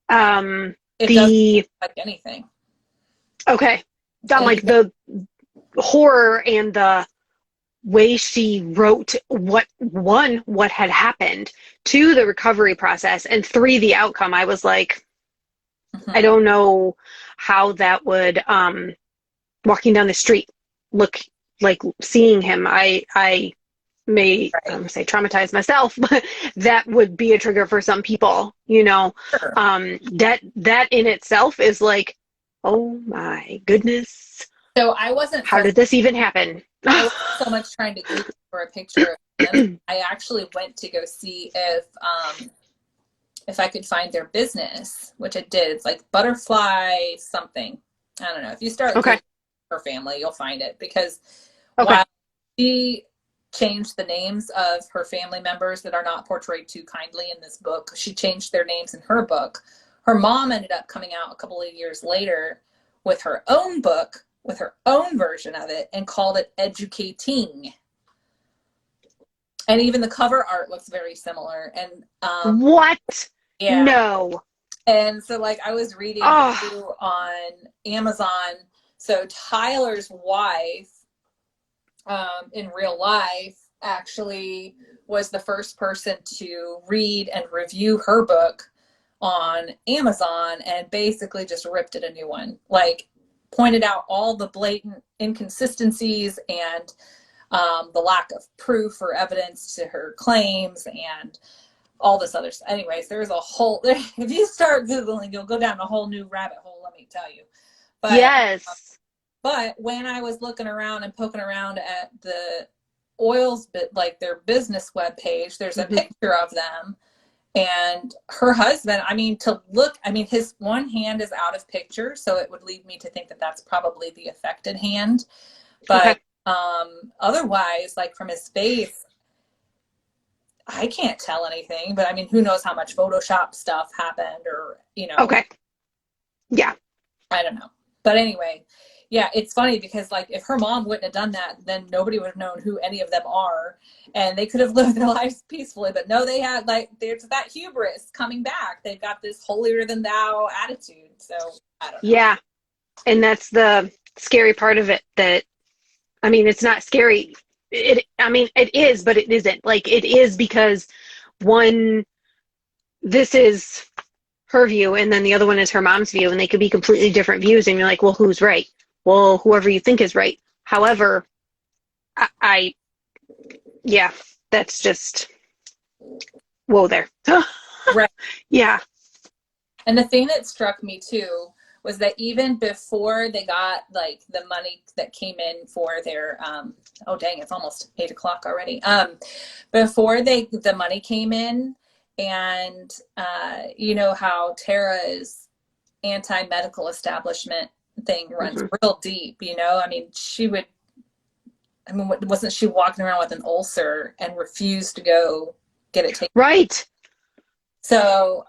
It doesn't look like anything. Okay. Done like the horror and the way she wrote what had happened, 2, the recovery process, and 3, the outcome. I was like, I don't know how that would, walking down the street, look like seeing him. I may say traumatize myself, but that would be a trigger for some people, Sure. That in itself is like, oh my goodness. So I wasn't. How did this even happen? I wasn't so much trying to Google for a picture of him. I actually went to go see if I could find their business, which it did. It's like Butterfly something. I don't know. If you start Googling her family, you'll find it, because while she changed the names of her family members that are not portrayed too kindly in this book, she changed their names in her book. Her mom ended up coming out a couple of years later with her own book with her own version of it and called it educating. And even the cover art looks very similar. And What? yeah. No. And so like I was reading on Amazon. So Tyler's wife in real life actually was the first person to read and review her book on Amazon and basically just ripped it a new one. Like pointed out all the blatant inconsistencies and the lack of proof or evidence to her claims and all this other stuff. Anyways, there's a whole, if you start Googling, you'll go down a whole new rabbit hole, let me tell you. But, yes. But when I was looking around and poking around at the oils, like their business webpage, there's a picture of them. And her husband, I mean, to look, I mean, his one hand is out of picture, so it would lead me to think that that's probably the affected hand. But otherwise, like from his face, I can't tell anything. But I mean, who knows how much Photoshop stuff happened or, you know. Okay. Yeah. I don't know. But anyway, yeah, it's funny because like if her mom wouldn't have done that, then nobody would have known who any of them are. And they could have lived their lives peacefully. But no, they had like, there's that hubris coming back. They've got this holier than thou attitude. So I don't know. Yeah. And that's the scary part of it that, I mean, it's not scary. I mean, it is, but it isn't. Like, it is because one, this is her view, and then the other one is her mom's view, and they could be completely different views, and you're like, well, who's right? Well, whoever you think is right. However, yeah, that's just, whoa there. Right. Yeah. And the thing that struck me too was that even before they got like the money that came in for their oh dang, it's almost 8:00 already. Before the money came in, and you know how Tara's anti-medical establishment thing runs real deep, you know? I mean, wasn't she walking around with an ulcer and refused to go get it taken? Right. So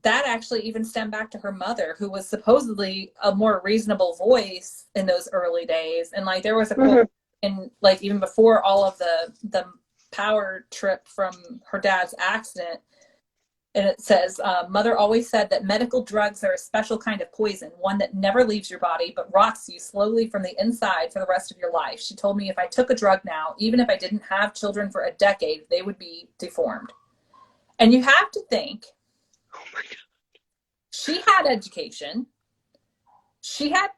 that actually even stemmed back to her mother, who was supposedly a more reasonable voice in those early days. And like there was a quote in like even before all of the power trip from her dad's accident, and it says, mother always said that medical drugs are a special kind of poison, one that never leaves your body but rots you slowly from the inside for the rest of your life. She told me if I took a drug now, even if I didn't have children for a decade, they would be deformed. And you have to think, oh my God, she had education. She had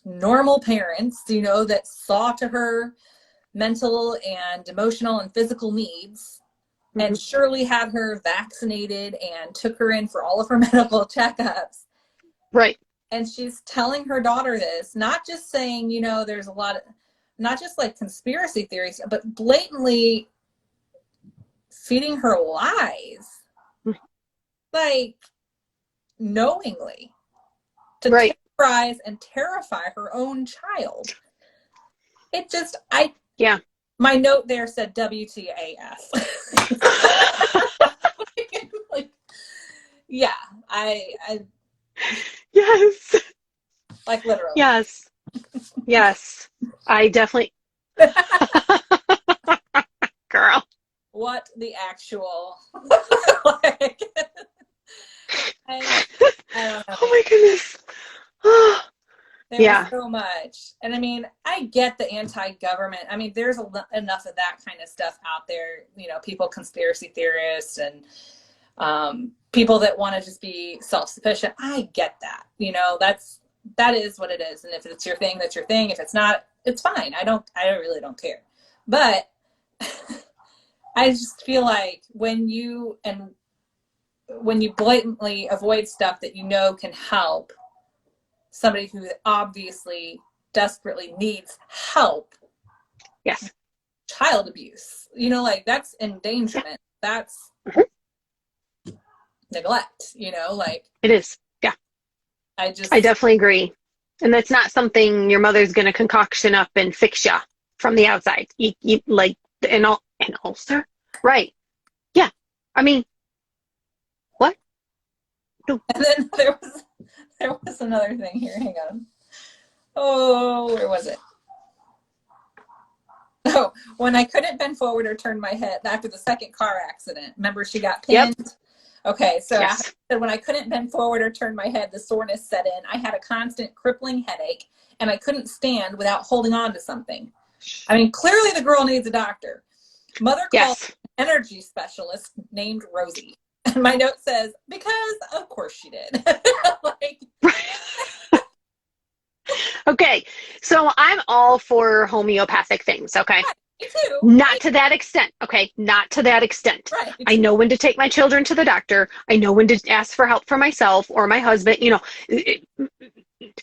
normal parents, you know, that saw to her mental and emotional and physical needs, and surely had her vaccinated and took her in for all of her medical checkups. Right. And she's telling her daughter this, not just saying, you know, there's a lot of, not just like conspiracy theories, but blatantly feeding her lies. Like, knowingly. To terrorize and terrify her own child. It just, my note there said WTAF. Like, yeah, I yes, like literally. Yes, I definitely. Girl, what the actual like, I don't know. Oh my goodness. There was so much. And I mean, I get the anti-government. I mean, there's enough of that kind of stuff out there, you know, people, conspiracy theorists and people that want to just be self-sufficient. I get that, you know, that is what it is. And if it's your thing, that's your thing. If it's not, it's fine. I really don't care. But I just feel like when you blatantly avoid stuff that you know can help somebody who obviously desperately needs help. Yes. Child abuse, you know, like that's endangerment. That's neglect, you know, like it is. Yeah. I definitely agree. And that's not something your mother's going to concoction up and fix ya from the outside. You like an ulcer? Right. Yeah. I mean, what? And then there there was another thing here. Hang on. Oh, where was it? Oh, when I couldn't bend forward or turn my head after the second car accident. Remember, she got pinned? Yep. Okay, so yes. when I couldn't bend forward or turn my head, the soreness set in. I had a constant crippling headache, and I couldn't stand without holding on to something. I mean, clearly the girl needs a doctor. Mother called an energy specialist named Rosie. And my note says, because of course she did. Like, okay, so I'm all for homeopathic things, okay? Right, me too. Not to that extent, okay? Not to that extent. Right. I know when to take my children to the doctor. I know when to ask for help for myself or my husband. You know,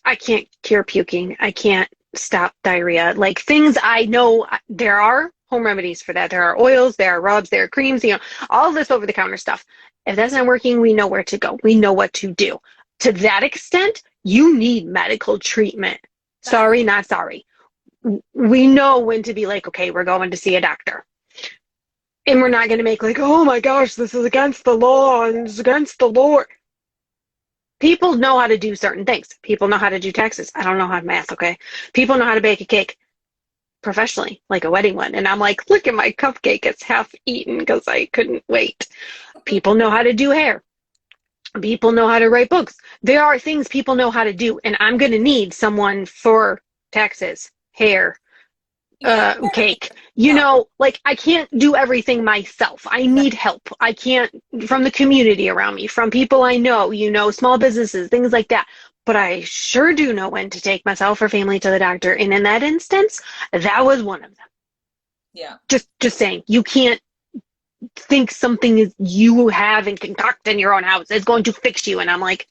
I can't cure puking. I can't stop diarrhea. Like, things I know, there are home remedies for that. There are oils, there are rubs, there are creams, you know, all this over-the-counter stuff. If that's not working, we know where to go. We know what to do. To that extent, you need medical treatment. Sorry, not sorry. We know when to be like, okay, we're going to see a doctor. And we're not going to make like, oh my gosh, this is against the law and it's against the Lord. People know how to do certain things. People know how to do taxes. I don't know how to math, okay? People know how to bake a cake professionally, like a wedding one. And I'm like, look at my cupcake. It's half eaten because I couldn't wait. People know how to do hair. People know how to write books. There are things people know how to do, and I'm going to need someone for taxes, hair, cake. You know, like, I can't do everything myself. I need help. I can't, from the community around me, from people I know, you know, small businesses, things like that. But I sure do know when to take myself or family to the doctor. And in that instance, that was one of them. Yeah. Just saying, you can't think something is you have and concoct in your own house is going to fix you. And I'm like,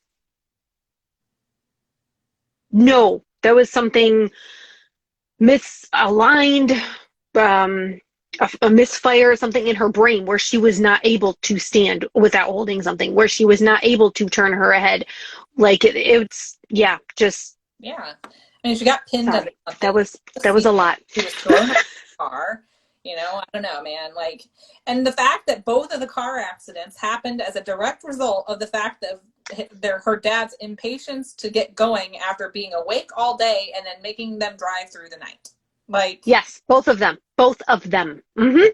no, there was something misaligned, a misfire, something in her brain where she was not able to stand without holding something, where she was not able to turn her head. Like, it's, yeah, just. Yeah. I mean, she got pinned. Sorry. That was a lot. She was thrown in the car. You know, I don't know, man. Like, and the fact that both of the car accidents happened as a direct result of the fact that her dad's impatience to get going after being awake all day and then making them drive through the night. Like, yes, both of them. Mm-hmm.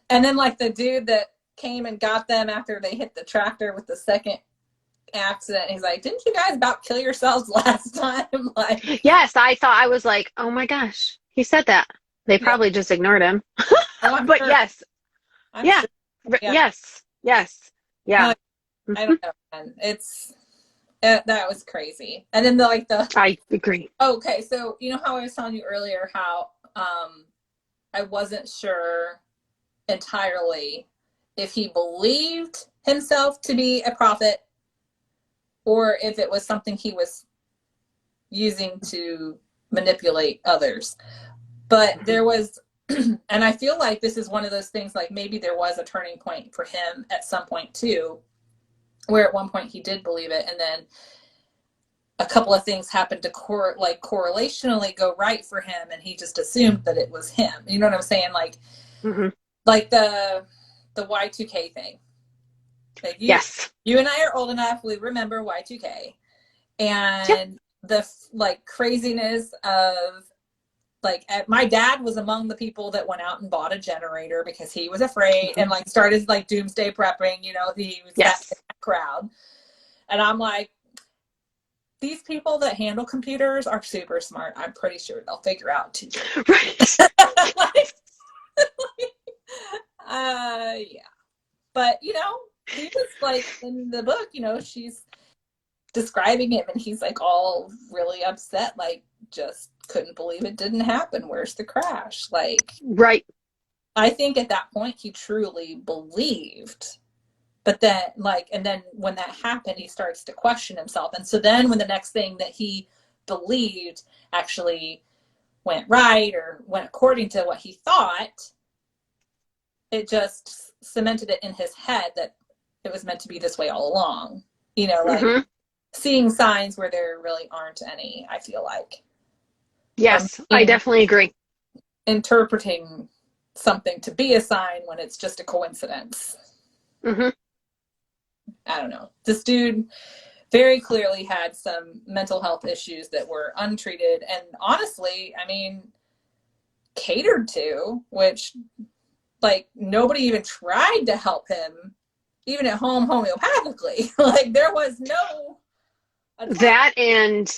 And then, like, the dude that came and got them after they hit the tractor with the second accident, he's like, didn't you guys about kill yourselves last time? Like, yes, I was like, oh my gosh, he said that. They probably just ignored him. Oh, but sure. yes. Yeah. Sure. Yes. Yeah. I don't know, man. That was crazy. And then I agree. Okay, so you know how I was telling you earlier how I wasn't sure entirely if he believed himself to be a prophet or if it was something he was using to manipulate others. But there was, and I feel like this is one of those things, like maybe there was a turning point for him at some point too, where at one point he did believe it, and then a couple of things happened to correlationally go right for him, and he just assumed that it was him. You know what I'm saying? Like, like the Y2K thing. Like you and I are old enough. We remember Y2K, and the like craziness of. Like, my dad was among the people that went out and bought a generator because he was afraid and like started like doomsday prepping, you know, he was that crowd. And I'm like, these people that handle computers are super smart. I'm pretty sure they'll figure out too. Right. Yeah. But, you know, he was like in the book, you know, she's describing him and he's like all really upset, like just couldn't believe it didn't happen. Where's the crash? Like, right. I think at that point he truly believed, but then like, and then when that happened, he starts to question himself. And so then when the next thing that he believed actually went right or went according to what he thought, it just cemented it in his head that it was meant to be this way all along. You know, like seeing signs where there really aren't any, I feel like. Yes, I definitely agree. Interpreting something to be a sign when it's just a coincidence. I don't know. This dude very clearly had some mental health issues that were untreated and honestly, I mean, catered to, which like nobody even tried to help him, even at home homeopathically. Like there was no attempt. That, and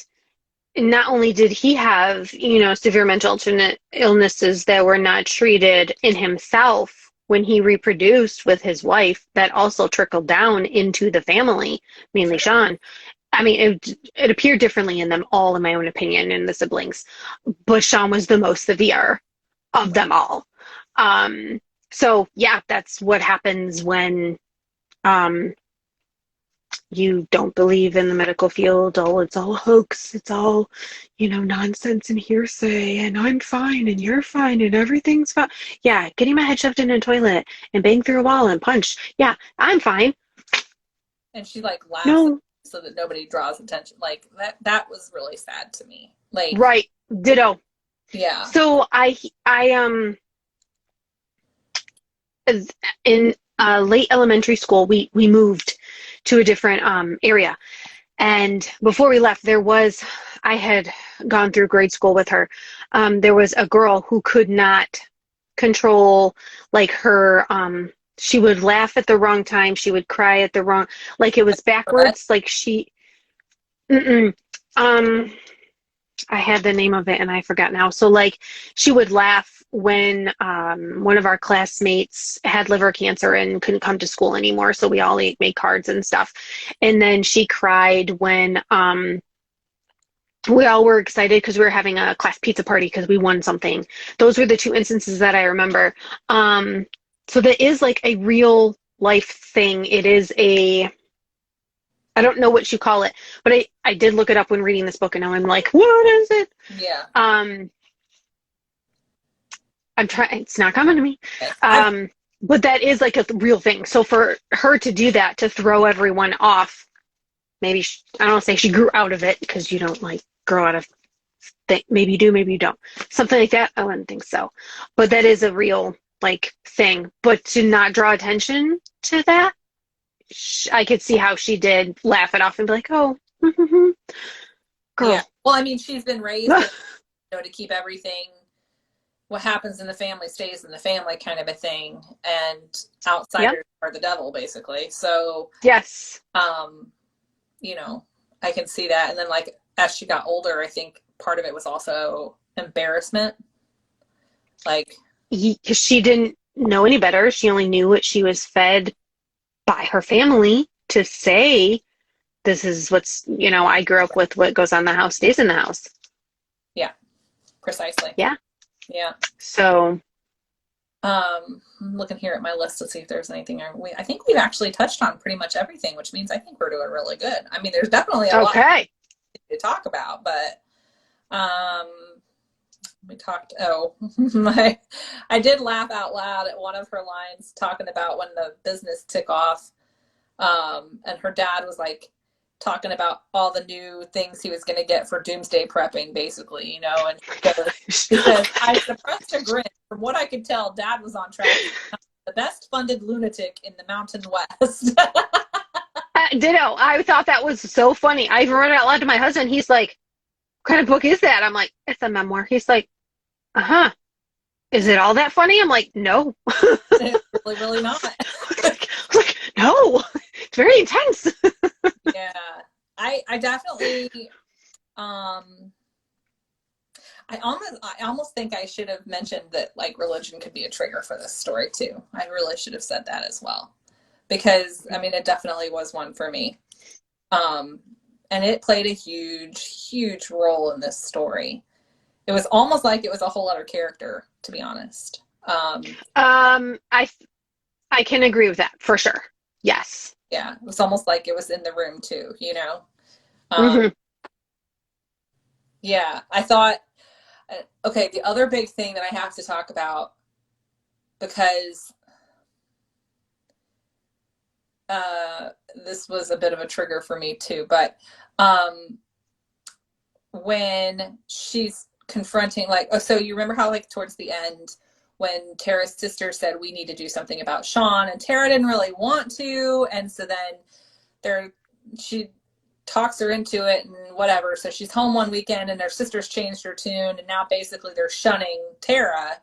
not only did he have, you know, severe mental illnesses that were not treated in himself when he reproduced with his wife, that also trickled down into the family, mainly Sean. I mean, it appeared differently in them all, in my own opinion, in the siblings, but Sean was the most severe of them all. So yeah, that's what happens when you don't believe in the medical field. Oh, it's all hoax. It's all, you know, nonsense and hearsay, and I'm fine and you're fine and everything's fine. Yeah, getting my head shoved in a toilet and banged through a wall and punched. Yeah, I'm fine. And she like laughs No. so that nobody draws attention. Like that was really sad to me. Like Right. Ditto. yeah. So I in late elementary school, we moved to a different area. And before we left, I had gone through grade school with her. There was a girl who could not control, like, her, she would laugh at the wrong time. She would cry at the wrong, like it was backwards. Like I had the name of it and I forgot now. So like she would laugh when one of our classmates had liver cancer and couldn't come to school anymore. So we all made cards and stuff. And then she cried when we all were excited because we were having a class pizza party because we won something. Those were the two instances that I remember. So that is like a real life thing. It is I don't know what you call it, but I did look it up when reading this book, and now I'm like, what is it? Yeah. I'm trying, it's not coming to me. Okay. But that is like a real thing. So for her to do that, to throw everyone off, maybe, I don't want to say she grew out of it, because you don't like grow out of maybe you do, maybe you don't. Something like that, I wouldn't think so. But that is a real like thing. But to not draw attention to that, I could see how she did laugh it off and be like, oh, girl. Yeah. Well, I mean, she's been raised to keep everything, what happens in the family stays in the family kind of a thing. And outsiders are the devil, basically. So, yes. I can see that. And then like, as she got older, I think part of it was also embarrassment. Like, because she didn't know any better. She only knew what she was fed by her family to say, this is what's, I grew up with what goes on the house stays in the house. Yeah, precisely. Yeah. Yeah. So, I'm looking here at my list to see if there's anything I think we've actually touched on pretty much everything, which means I think we're doing really good. I mean, there's definitely a lot to talk about, but we talked, I did laugh out loud at one of her lines talking about when the business took off, and her dad was like talking about all the new things he was going to get for doomsday prepping, basically, and he says, I suppressed a grin. From what I could tell, Dad was on track to become the best funded lunatic in the Mountain West. Ditto. I thought that was so funny. I even read it out loud to my husband. He's like, what kind of book is that? I'm like, it's a memoir. He's like, uh-huh. Is it all that funny? I'm like, no. It's really not. I was like, no. It's very intense. Yeah. I definitely, I almost think I should have mentioned that like religion could be a trigger for this story too. I really should have said that as well, because I mean, it definitely was one for me. And it played a huge role in this story. It was almost like it was a whole other character, to be honest. I can agree with that for sure. Yes. Yeah. It was almost like it was in the room too, Yeah. I thought, okay, the other big thing that I have to talk about, because this was a bit of a trigger for me too, but when she's confronting, like, so you remember how like towards the end when Tara's sister said we need to do something about Sean, and Tara didn't really want to, and so then talks her into it and whatever. So she's home one weekend and their sisters changed her tune, and now basically they're shunning Tara.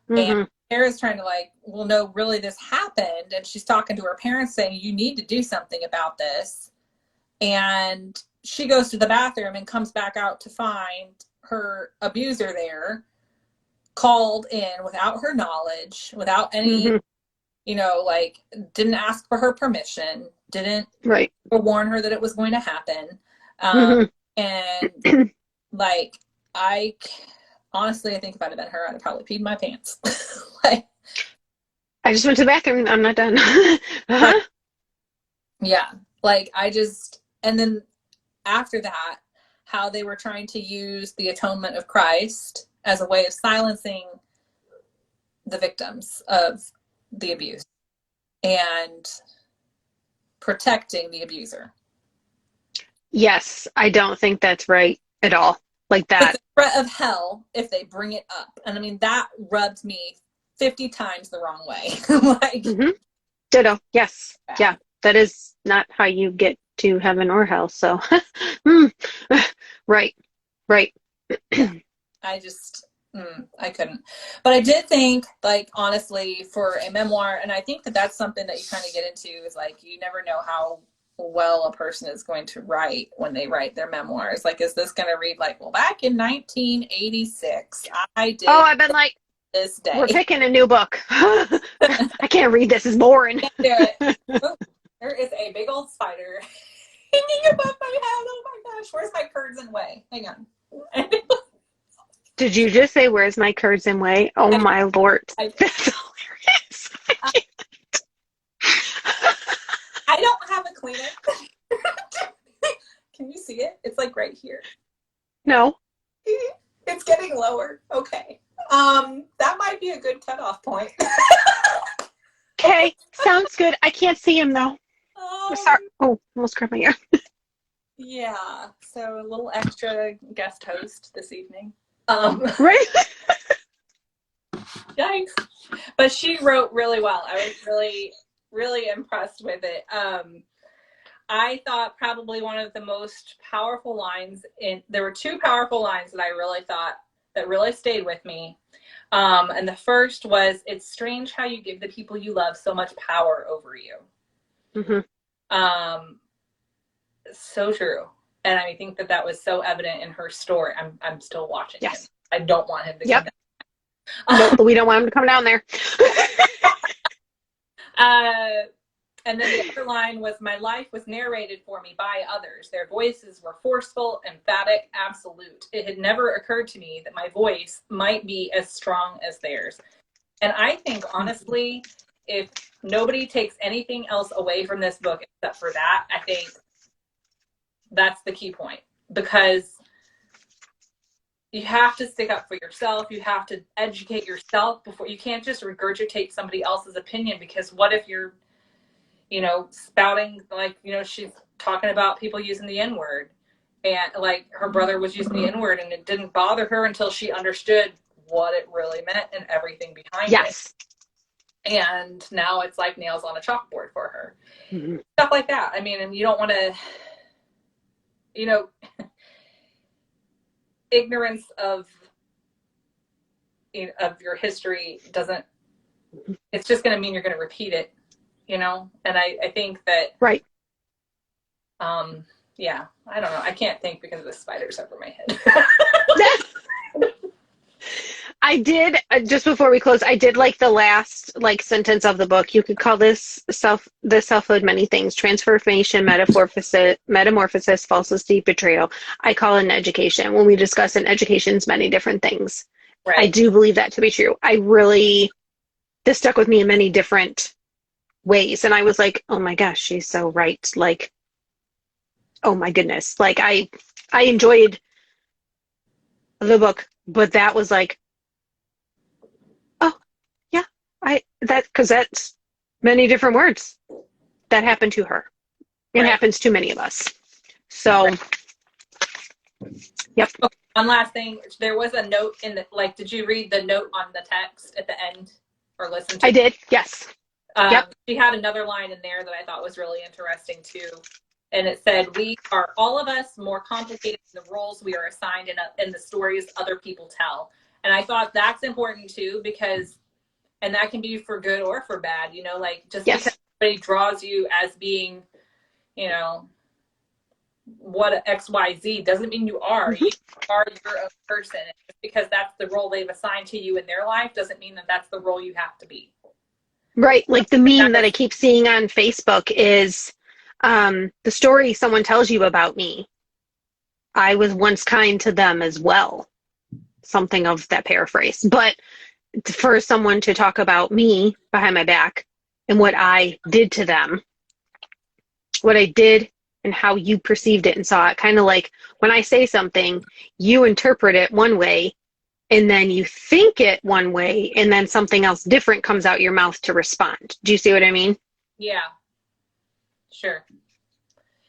And Tara's trying to like, well, no, really this happened. And she's talking to her parents saying, you need to do something about this. And she goes to the bathroom and comes back out to find her abuser there, called in without her knowledge, without any, you know, like didn't ask for her permission, didn't warn her that it was going to happen. And like, honestly, I think if I'd have been her, I'd have probably peed my pants. Like, I just went to the bathroom. I'm not done. Yeah. Like, and then after that, how they were trying to use the atonement of Christ as a way of silencing the victims of the abuse and protecting the abuser. Yes, I don't think that's right at all. Like that. It's the threat of hell if they bring it up. And I mean, that rubbed me 50 times the wrong way. Like, ditto. Yes. Yeah. That is not how you get to heaven or hell. So, right. I just, I couldn't. But I did think, like, honestly, for a memoir, and I think that that's something that you kind of get into is like, you never know how well a person is going to write when they write their memoirs. Like, is this going to read like, well, back in 1986, I did. Oh, I've been like, this day. We're picking a new book. I can't read this. It's boring. Can't do it. Oh, there is a big old spider hanging above my head. Oh my gosh, where's my 𝗡𝗃𝘅𝘁𝗵𝘀? Hang on. Did you just say, where's my 𝗡𝗃𝘅𝘁𝗵𝘀? Oh my Lord. That's hilarious. I don't have a Kleenex. Can you see it? It's like right here. No. It's getting lower. Okay. That might be a good cutoff point. Okay, sounds good. I can't see him though. Sorry. Oh, almost grabbed my ear. Yeah. So a little extra guest host this evening. Right. Yikes. But she wrote really well. I was really, really impressed with it. I thought probably one of the most powerful lines there were two powerful lines that I really thought that really stayed with me. And the first was, it's strange how you give the people you love so much power over you. So true. And I think that was so evident in her story. I'm still watching him. I don't want him to come down. Nope, we don't want him to come down there. And then the other line was, my life was narrated for me by others. Their voices were forceful, emphatic, absolute. It had never occurred to me that my voice might be as strong as theirs. And I think, honestly, if nobody takes anything else away from this book except for that, I think that's the key point. Because you have to stick up for yourself. You have to educate yourself before. You can't just regurgitate somebody else's opinion, because what if you're, spouting, like, she's talking about people using the N-word, and like her brother was using the N-word, and it didn't bother her until she understood what it really meant and everything behind it. And now it's like nails on a chalkboard for her. Stuff like that. I mean, and you don't want to, ignorance of your history doesn't, it's just going to mean you're going to repeat it. And I think that, yeah, I don't know. I can't think because the spider's over my head. I did, just before we close, I did like the last sentence of the book. You could call this selfhood many things: transformation, metamorphosis, falsity, betrayal. I call it an education. When we discuss an education's many different things. I do believe that to be true. This stuck with me in many different ways, and I was like, oh my gosh, she's so right. Like, oh my goodness. Like, I enjoyed the book, but that was like, oh yeah, because that's many different words that happened to her. It happens to many of us. So yep. Okay, one last thing. There was a note in the, did you read the note on the text at the end or listen to it? I did, yes. Yep. She had another line in there that I thought was really interesting too. And it said, we are all of us more complicated than the roles we are assigned in the stories other people tell. And I thought that's important too, because, and that can be for good or for bad, you know, like just Yes. because somebody draws you as being, you know, what XYZ doesn't mean you are. Mm-hmm. You are your own person. Just because that's the role they've assigned to you in their life doesn't mean that that's the role you have to be. Right. Like the meme that I keep seeing on Facebook is the story someone tells you about me. I was once kind to them as well. Something of that paraphrase. But for someone to talk about me behind my back and what I did to them, what I did and how you perceived it and saw it, kind of like when I say something, you interpret it one way and then you think it one way and then something else different comes out your mouth to respond. Do you see what I mean? Yeah, sure.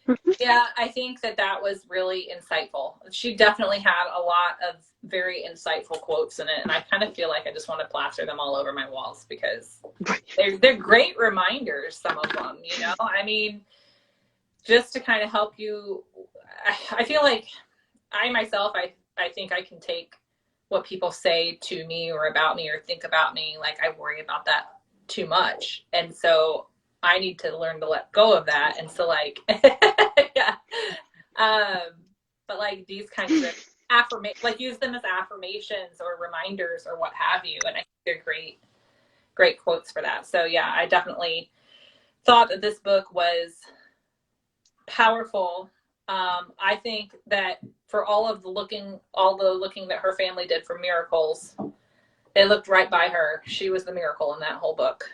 Mm-hmm. Yeah, I think that was really insightful. She definitely had a lot of very insightful quotes in it, and I kind of feel like I just want to plaster them all over my walls because they're great reminders, some of them, you know? I mean, just to kind of help you. I feel like I myself, I think I can take what people say to me or about me or think about me, like I worry about that too much. And so I need to learn to let go of that. And so like, yeah. But like these kinds of like use them as affirmations or reminders or what have you. And I think they're great quotes for that. So yeah, I definitely thought that this book was powerful. I think that for all the looking that her family did for miracles, they looked right by her. She was the miracle in that whole book.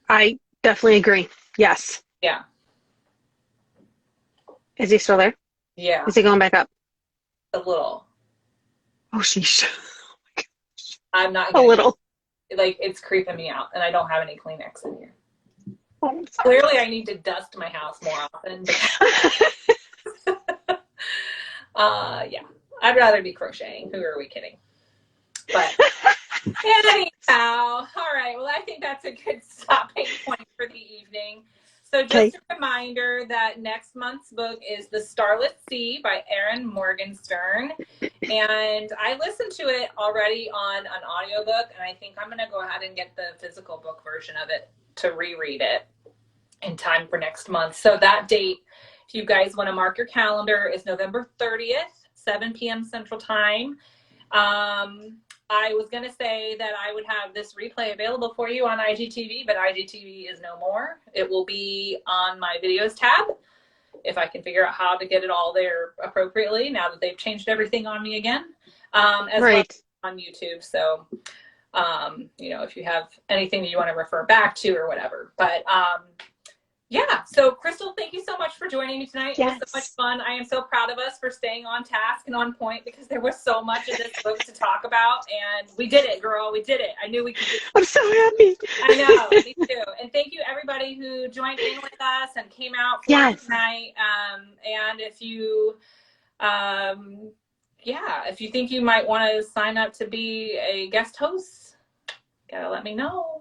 I definitely agree. Yes. Yeah. Is he still there? Yeah. Is he going back up? A little. Oh, sheesh. I'm not a little. Like it's creeping me out, and I don't have any Kleenex in here. Oh, clearly, I need to dust my house more often. Yeah, I'd rather be crocheting. Who are we kidding? But anyhow, all right. Well, I think that's a good stopping point for the evening. So just a reminder that next month's book is The Starless Sea by Erin Morgenstern. And I listened to it already on an audiobook, and I think I'm going to go ahead and get the physical book version of it to reread it in time for next month. So that date, if you guys want to mark your calendar, is November 30th, 7 p.m. Central Time. I was going to say that I would have this replay available for you on IGTV, but IGTV is no more. It will be on my videos tab if I can figure out how to get it all there appropriately now that they've changed everything on me again, as well as on YouTube. So, you know, if you have anything that you want to refer back to or whatever, but, yeah. So Krystal, thank you so much for joining me tonight. Yes. It was so much fun. I am so proud of us for staying on task and on point because there was so much in this book to talk about, and we did it, girl. We did it. I knew we could do it. I'm so happy. I know, me too. And thank you everybody who joined in with us and came out for tonight. And if you, if you think you might want to sign up to be a guest host, gotta let me know.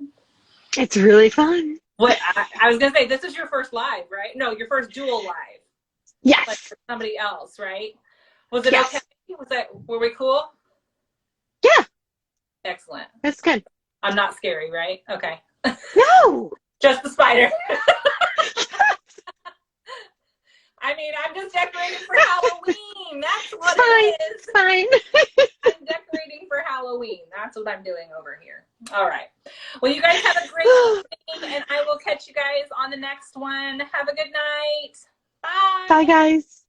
It's really fun. What I was gonna say, this is your first live, right? No, your first dual live. Yes. Like for somebody else, right? Was it okay? Were we cool? Yeah. Excellent. That's good. I'm not scary, right? Okay. No. Just the spider. I mean, I'm just decorating for Halloween. That's what it is. Fine. I'm decorating for Halloween. That's what I'm doing over here. All right. Well, you guys have a great evening, and I will catch you guys on the next one. Have a good night. Bye. Bye, guys.